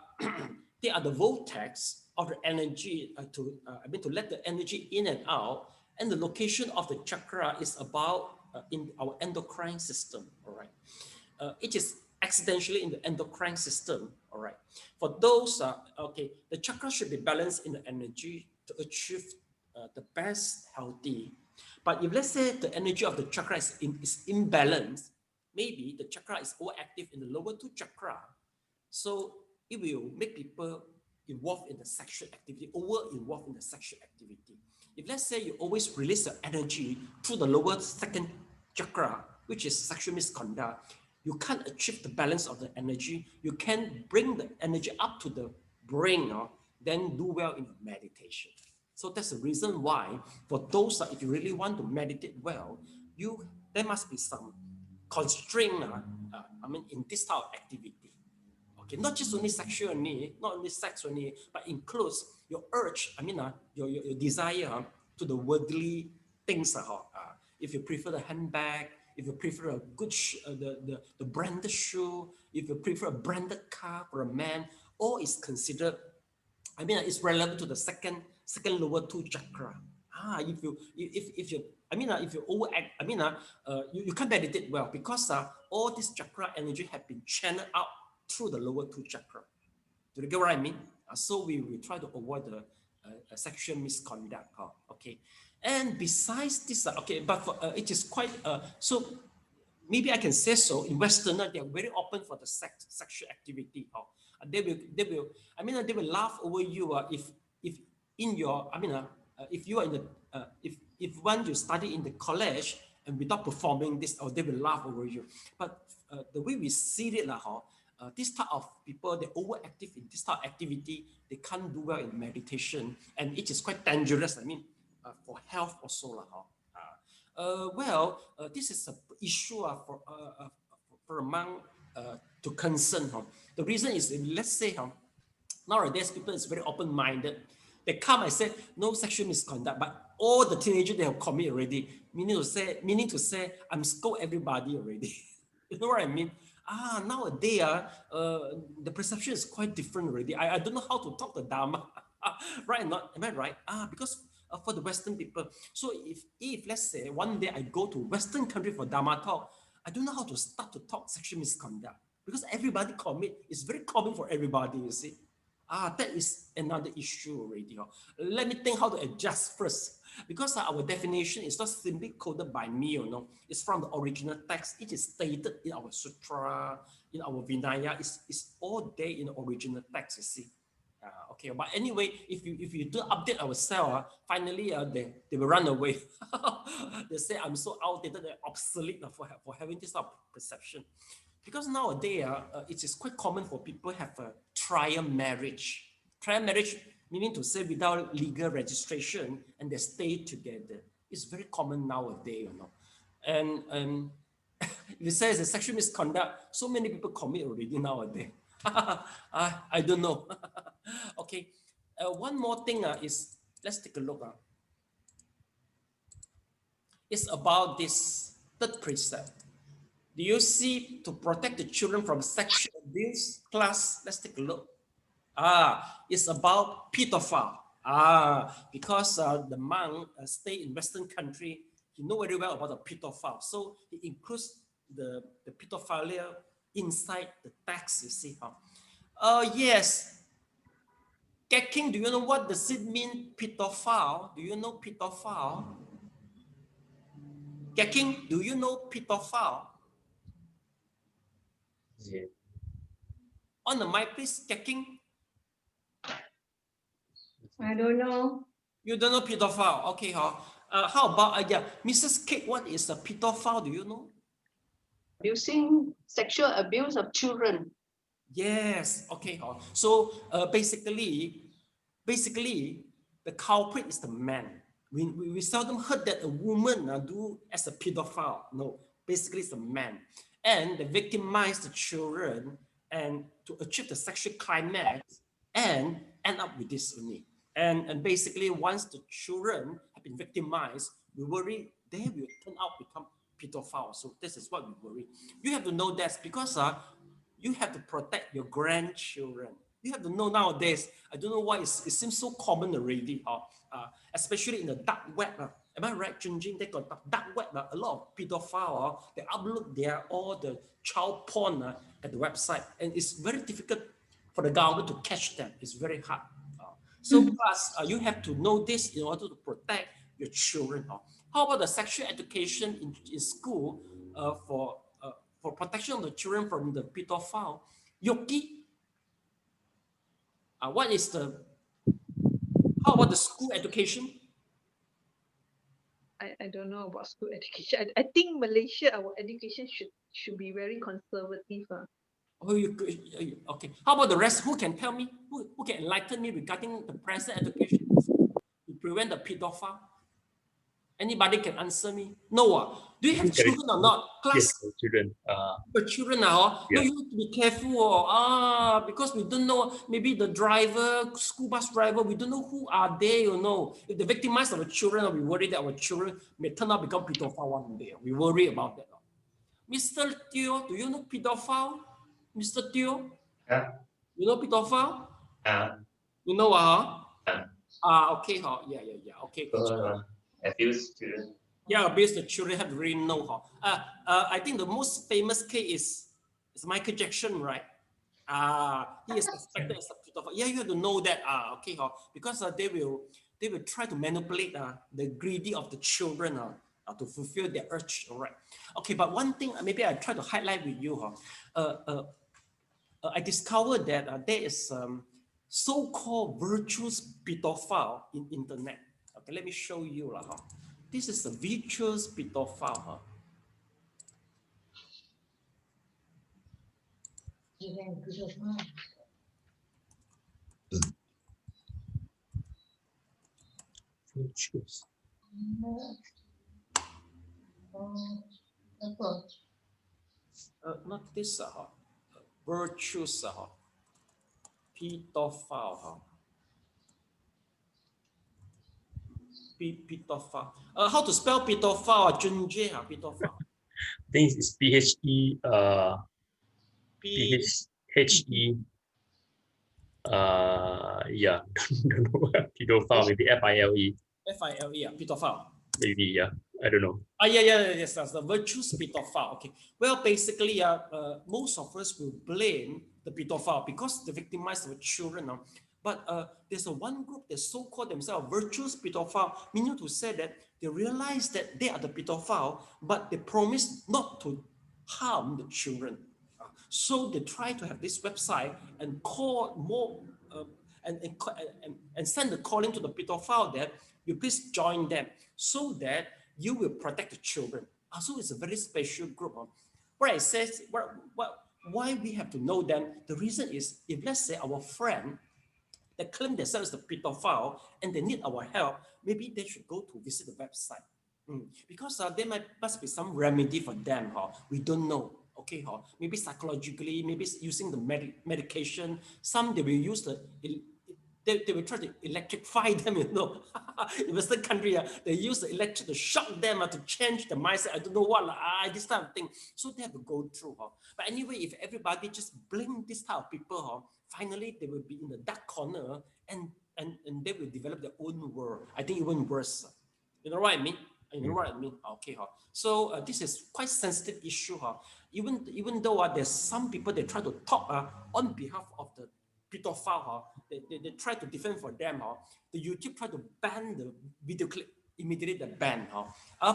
Speaker 1: they are the vortex of the energy to let the energy in and out. And the location of the chakra is about in our endocrine system. All right, it is accidentally in the endocrine system. All right, for those the chakra should be balanced in the energy to achieve the best healthy. But if let's say the energy of the chakra is imbalanced, maybe the chakra is overactive in the lower 2 chakra, so it will make people involved in the sexual activity, involved in the sexual activity. If let's say you always release the energy through the lower 2nd chakra, which is sexual misconduct, you can't achieve the balance of the energy. You can't bring the energy up to the brain, then do well in meditation. So that's the reason why, for those if you really want to meditate well, there must be some constraint. In this type of activity. Okay, not just only sexual need, not only sex only, but includes your urge. Your desire to the worldly things. If you prefer the handbag, if you prefer a good the branded shoe, if you prefer a branded car for a man, all is considered. It's relevant to the second lower 2 chakra. If you overact, you can't meditate well because all this chakra energy have been channeled out through the lower 2 chakra. Do you get what I mean? So we try to avoid the sexual misconduct. Okay, and besides this, but for, it is quite so. Maybe I can say so. In Westerner, they are very open for the sexual activity. They will laugh over you if in your if you are in the if when you study in the college and without performing this, they will laugh over you. But the way we see it, this type of people, they're overactive in this type of activity. They can't do well in meditation, and it is quite dangerous. For health also. This is an issue for among to concern. The reason is, let's say, nowadays people is very open-minded. They come and say no sexual misconduct, but all the teenagers they have committed already. Meaning to say, I'm scold everybody already. You know what I mean? Nowadays, the perception is quite different already. I don't know how to talk the dharma, right? Not am I right? Because for the Western people. So if let's say one day I go to Western country for dharma talk, I don't know how to start to talk sexual misconduct because everybody commit. It's very common for everybody. You see. That is another issue already. Let me think how to adjust first. Because our definition is not simply quoted by me, you know, it's from the original text. It is stated in our sutra, in our Vinaya. It's all there in the original text, you see. Okay, but anyway, if you do update ourselves, finally they will run away. They say I'm so outdated and obsolete for having this type of perception. Because nowadays, it is quite common for people to have a trial marriage. Trial marriage meaning to say without legal registration, and they stay together. It's very common nowadays, you know. And if you say it's a sexual misconduct, so many people commit already nowadays. I don't know. Okay, one more thing is, let's take a look. It's about this third precept. Do you see, to protect the children from sexual abuse? Class, let's take a look. It's about pedophile. Because the monk stay in Western country, he know very well about the pedophile. So he includes the pedophilia inside the text, you see. Yes. King, do you know what does it mean, pedophile? Do you know pedophile? King, do you know pedophile?
Speaker 5: Yeah.
Speaker 1: On the mic, please, King.
Speaker 8: I don't know.
Speaker 1: You don't know pedophile? Okay, how about Mrs. Kate? What is a pedophile? Do you know?
Speaker 7: Abusing, sexual abuse of children.
Speaker 1: Yes. Okay. So basically, the culprit is the man. We seldom heard that a woman do as a pedophile. No, basically it's a man, and they victimize the children and to achieve the sexual climax and end up with this only. And basically, once the children have been victimized, we worry they will turn out become pedophiles. So this is what we worry. You have to know that because you have to protect your grandchildren. You have to know nowadays, I don't know why it seems so common already, especially in the dark web. Am I right, Jing Jing? They got dark web, a lot of pedophiles, they upload all the child porn at the website. And it's very difficult for the government to catch them. It's very hard. So plus, you have to know this in order to protect your children. How about the sexual education in school for protection of the children from the pedophile? Yoki, how about the school education?
Speaker 2: I don't know about school education. I think Malaysia, our education should be very conservative.
Speaker 1: Okay. How about the rest? Who can tell me? Who can enlighten me regarding the present education to prevent the pedophile? Anybody can answer me? No. Do you have children or not? Class?
Speaker 5: Yes, children.
Speaker 1: The children now,
Speaker 5: yeah.
Speaker 1: No, you have to be careful. Because we don't know, maybe the driver, school bus driver, we don't know who are they, you know. If they victimize our children, we worry that our children may turn out become pedophile one day. We worry about that. Mr. Teo, do you know pedophile? Mr. Teo?
Speaker 3: Yeah.
Speaker 1: You know pedophile? You know, okay, yeah. Okay.
Speaker 3: Abuse children.
Speaker 1: Yeah, abuse the children have to really know. I think the most famous case is Michael Jackson, right? He is suspected as a pedophile. Yeah, you have to know that. Okay, because they will try to manipulate the greedy of the children to fulfill their urge. All right. Okay, but one thing maybe I try to highlight with you. I discovered that there is so-called virtuous pedophile in internet. Okay, let me show you. This is a virtuous pedophile.
Speaker 5: Virtuous.
Speaker 1: Not this. Virtuous pedophile. Pedophile. How to spell pedophile? Jing Jue, pedophile.
Speaker 5: I think it's PHE. PHE. Yeah, don't know. Pedophile, maybe FILE.
Speaker 1: FILE, pedophile.
Speaker 5: Maybe, yeah. I don't know.
Speaker 1: Yes, that's the virtuous pedophile. Okay. Well, basically, most of us will blame the pedophile because they victimize our children. But there's a one group that so-called themselves virtuous pedophile, meaning to say that they realize that they are the pedophile, but they promise not to harm the children. So they try to have this website and call more and send the calling to the pedophile that you please join them so that you will protect the children. So it's a very special group. What I says, why we have to know them? The reason is, if let's say our friend that claim themselves the pedophile and they need our help, maybe they should go to visit the website. Because there must be some remedy for them. We don't know. Okay, maybe psychologically, maybe using the medication. Some they will use they will try to electrify them, you know. In Western country, they use the electric to shock them to change the mindset. I don't know what, this type of thing. So they have to go through. But anyway, if everybody just blame this type of people, finally they will be in the dark corner and they will develop their own world. I think even worse. You know what I mean? You know what I mean? Okay. So this is quite sensitive issue. Even though there's some people they try to talk on behalf of the pedophile, they try to defend for them. The YouTube try to ban the video clip, immediately the ban.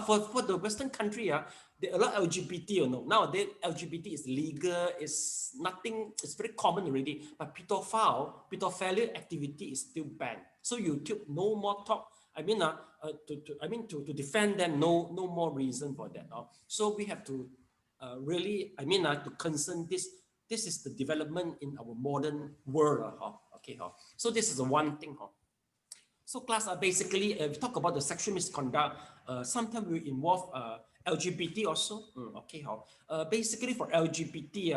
Speaker 1: For the Western country, they allow LGBT. You know, nowadays LGBT is legal. It's nothing. It's very common already. But pedophilia activity is still banned. So YouTube no more talk. I mean, to defend them, no more reason for that. So we have to really, to concern this. This is the development in our modern world. Okay. So this is the one thing. So class, basically, we talk about the sexual misconduct. Sometimes we involve LGBT also. Okay. Basically for LGBT,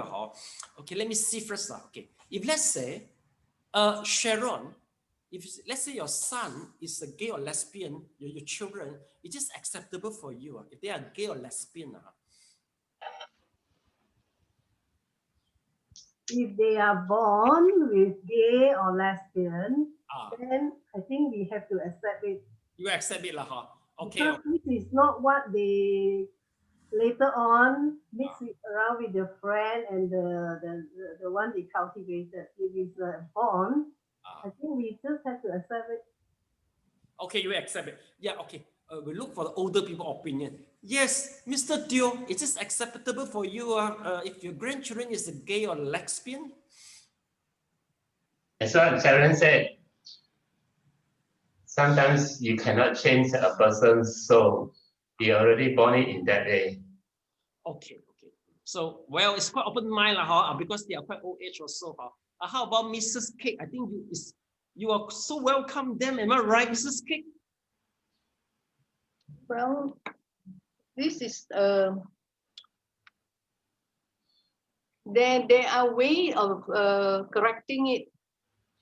Speaker 1: okay, let me see first. Okay, if let's say, Sharon, if let's say your son is a gay or lesbian, your children, it is acceptable for you if they are gay or lesbian.
Speaker 6: If they are born with gay or lesbian, then I think we have to accept it.
Speaker 1: You accept it, okay.
Speaker 6: Because this is not what they later on mix it around with their friend and the one they cultivated. If it's born, I think we just have to accept it.
Speaker 1: Okay, you accept it. Yeah, okay. We look for the older people opinion. Yes, Mr. Teo, is this acceptable for you if your grandchildren is a gay or lesbian?
Speaker 3: As what Sharon said, sometimes you cannot change a person's soul. He already born it in that way.
Speaker 1: Okay. So, well, it's quite open mind because they are quite old age or so. How about Mrs. Cake? I think you are so welcome them. Am I right, Mrs. Cake?
Speaker 7: Well, this is there are ways of correcting it.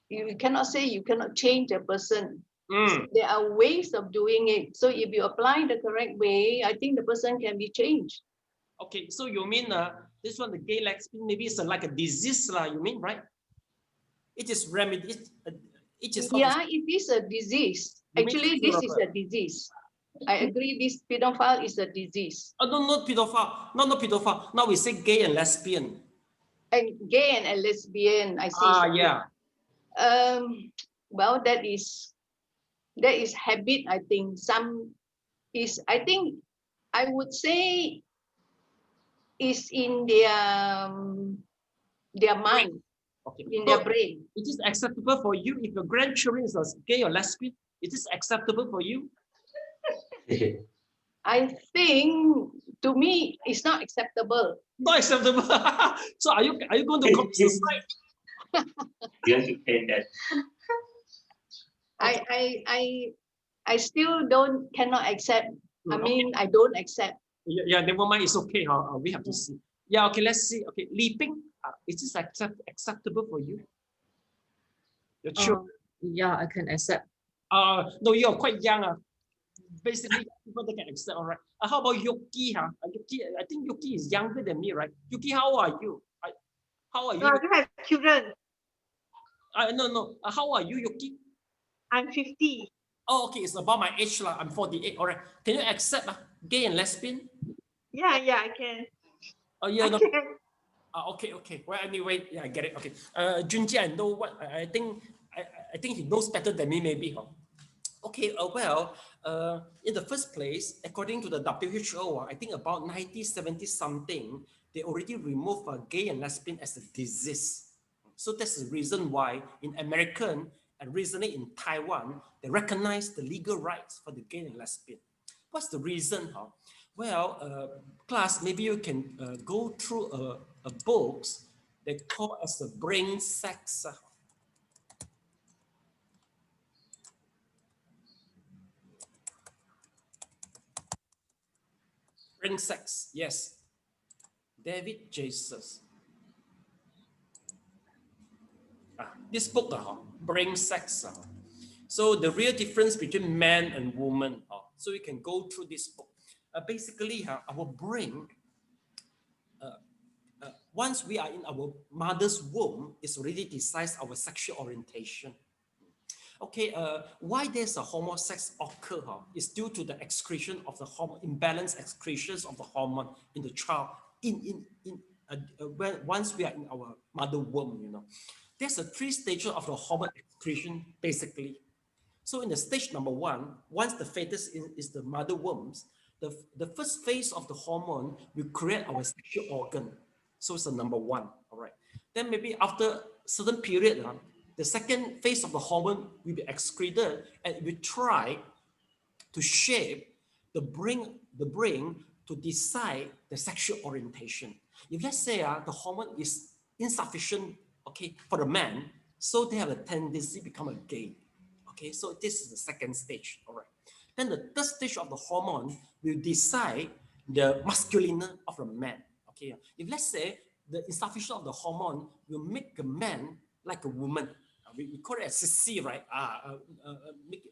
Speaker 7: You cannot say you cannot change a person. There are ways of doing it. So if you apply the correct way, I think the person can be changed.
Speaker 1: Okay, so you mean this one, the gay lesbian, maybe it's like a disease, you mean, right? It is remedy. It is
Speaker 7: a disease. Actually, this is a disease. I agree. This pedophile is a disease.
Speaker 1: Oh, no, not pedophile. Not pedophile. Now we say gay and lesbian.
Speaker 7: And gay and a lesbian. I see.
Speaker 1: Yeah.
Speaker 7: Well, that is habit. I think I would say is in their mind, in their brain.
Speaker 1: It is acceptable for you if your grandchildren is gay or lesbian. It is acceptable for you.
Speaker 7: I think to me it's not acceptable.
Speaker 1: Not acceptable. So are you going to commit suicide?
Speaker 3: You have to pay that.
Speaker 7: I still cannot accept. I don't accept.
Speaker 1: Yeah, never mind. It's okay. We have to see. Yeah, okay. Let's see. Okay, leaping. Is this acceptable for you? Your children?
Speaker 4: Yeah, I can accept.
Speaker 1: No, you're quite young. Basically, people that can accept. All right. How about Yuki? Yuki, I think Yuki is younger than me, right? Yuki, how are you? How are you?
Speaker 2: I don't have children.
Speaker 1: No. How are you, Yuki?
Speaker 2: I'm 50.
Speaker 1: Oh, okay. It's about my age. I'm 48. All right. Can you accept gay and lesbian?
Speaker 2: Yeah, I can.
Speaker 1: Oh, yeah.
Speaker 2: I can.
Speaker 1: Okay. Well, anyway, yeah, I get it. Okay. Junji, I know what I think. I think he knows better than me, maybe. Huh? Okay, well, in the first place, according to the WHO, I think about 1970 something, they already removed gay and lesbian as a disease. So that's the reason why in American and recently in Taiwan, they recognize the legal rights for the gay and lesbian. What's the reason? Huh? Well, class, maybe you can go through a books they call as the brain sex. Brain sex, yes. David Jesus. This book, brain sex. So the real difference between man and woman. So you can go through this book. Basically, our brain, once we are in our mother's womb, is already decides our sexual orientation. Okay, why there's a homosex occur is due to the excretion of the hormone, imbalanced excretions of the hormone in the child once we are in our mother womb, you know. There's a 3 stages of the hormone excretion, basically. So in the stage number 1, once the fetus is the mother wombs, the first phase of the hormone will create our sexual organ. So it's the number 1, all right. Then maybe after a certain period, the second phase of the hormone will be excreted and it will try to shape the brain to decide the sexual orientation. If let's say the hormone is insufficient, okay, for the man, so they have a tendency to become a gay. Okay, so this is the second stage, all right. Then the third stage of the hormone will decide the masculine of the man. Okay, if let's say the insufficiency of the hormone will make a man like a woman, we call it a sissy, right?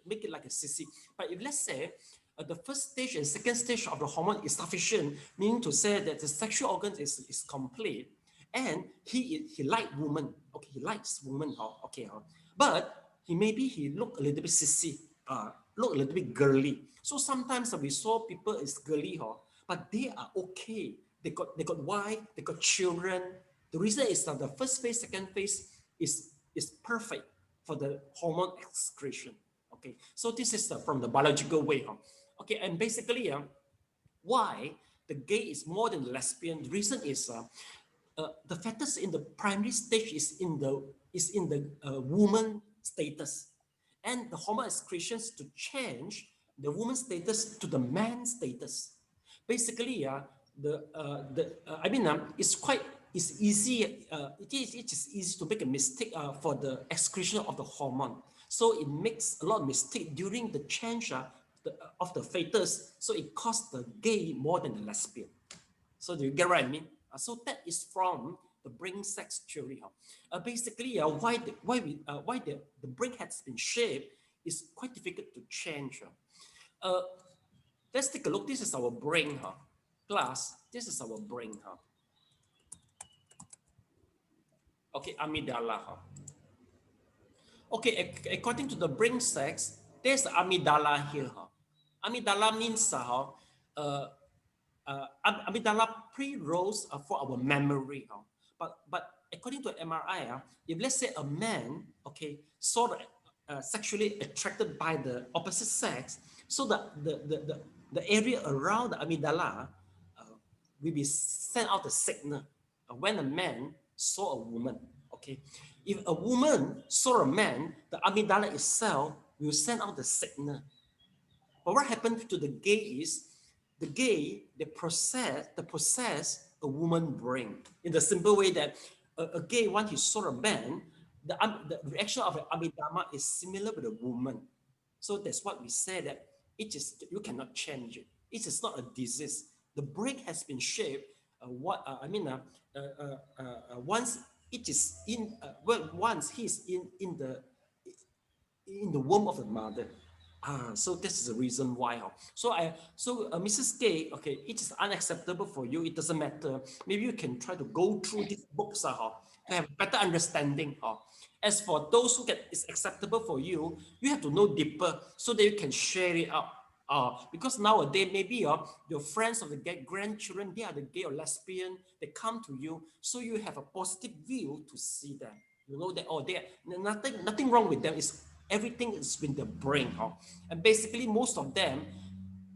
Speaker 1: Make it like a sissy. But if let's say the first stage and second stage of the hormone is sufficient, meaning to say that the sexual organ is complete, and he like woman, okay, he likes woman, okay, but he look a little bit sissy, look a little bit girly. So sometimes we saw people is girly, but they are okay. They got wife, they got children. The reason is that the first phase, second phase is perfect for the hormone excretion. Okay, so this is from the biological way. Okay, and basically, why the gay is more than the lesbian? The reason is the fetus in the primary stage is in the woman status, and the hormone excretions to change the woman status to the man status. Basically, it's easy. It is easy to make a mistake for the excretion of the hormone. So it makes a lot of mistake during the change of the fetus. So it costs the gay more than the lesbian. So do you get what I mean? So that is from the brain sex theory. Basically, why the brain has been shaped is quite difficult to change. Let's take a look. This is our brain, class. This is our brain, Okay, amygdala. Okay, according to the brain sex, there's the amygdala here. Amygdala means amygdala pre-rolls for our memory. But according to MRI, if let's say a man, okay, sort of sexually attracted by the opposite sex, so the area around the amygdala will be send out the signal when a man saw a woman. Okay, if a woman saw a man, the amygdala itself will send out the signal. But what happened to the gay is they possess a woman brain in the simple way that a gay, once he saw a man, the reaction of the amygdala is similar with a woman. So that's what we say that you cannot change it. It is not a disease. The brain has been shaped. Once it is once he's in the womb of the mother. So this is the reason why. So Mrs. Gay, okay, it is unacceptable for you. It doesn't matter. Maybe you can try to go through these books to have better understanding. As for those who it's acceptable for you, you have to know deeper so that you can share it out. Because nowadays maybe your friends of the gay grandchildren, they are the gay or lesbian, they come to you, so you have a positive view to see them. You know that, oh, there nothing wrong with them. It's everything is with the brain. And basically, most of them,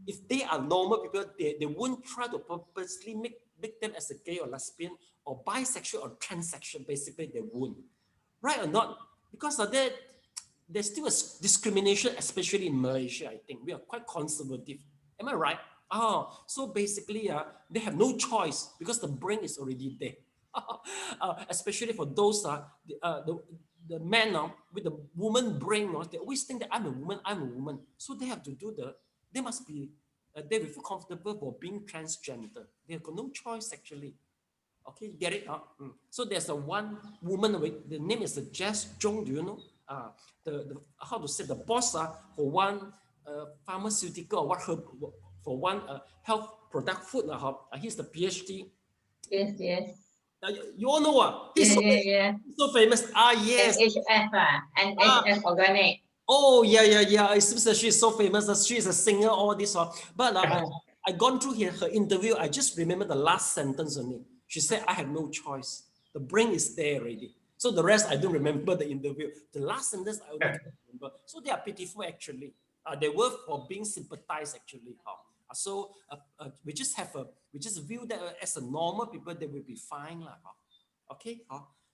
Speaker 1: if they are normal people, they won't try to purposely make them as a gay or lesbian or bisexual or transsexual. Basically, they won't. Right or not? Because of that, there's still a discrimination, especially in Malaysia, I think. We are quite conservative. Am I right? So basically, they have no choice because the brain is already there. Especially for those, the men with the woman brain, they always think that I'm a woman. So they have to they must be, they will feel comfortable for being transgender. They have got no choice actually. Okay, get it? So there's a one woman with the name is Jess Zhong. Do you know? The how to say the boss for one pharmaceutical or what herb for one health product food. He's the PhD.
Speaker 8: Yes.
Speaker 1: You all know he's so famous. Yes.
Speaker 8: NHF Organic.
Speaker 1: Oh yeah. It seems that she's so famous. She's a singer. All this but I gone through her interview. I just remember the last sentence only. She said, "I have no choice. The brain is there already." So the rest I don't remember the interview. The last sentence I only remember. So they are pitiful actually. They were for being sympathized actually. So we just view that as a normal people, they will be fine. Okay.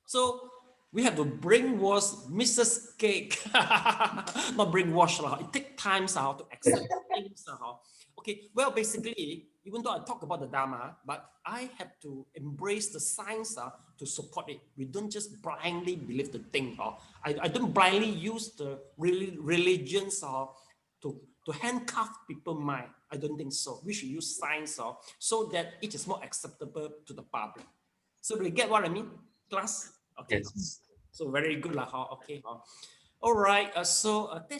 Speaker 1: So we have to brainwash Mrs. Cake. Not brainwash. It takes time to accept things. Okay, well, basically, even though I talk about the Dharma, but I have to embrace the science to support it. We don't just blindly believe the thing. I don't blindly use the religions to handcuff people's mind. I don't think so. We should use science so that it is more acceptable to the public. So do you get what I mean, class? Okay.
Speaker 5: Yes.
Speaker 1: So very good. Okay. All right. So that's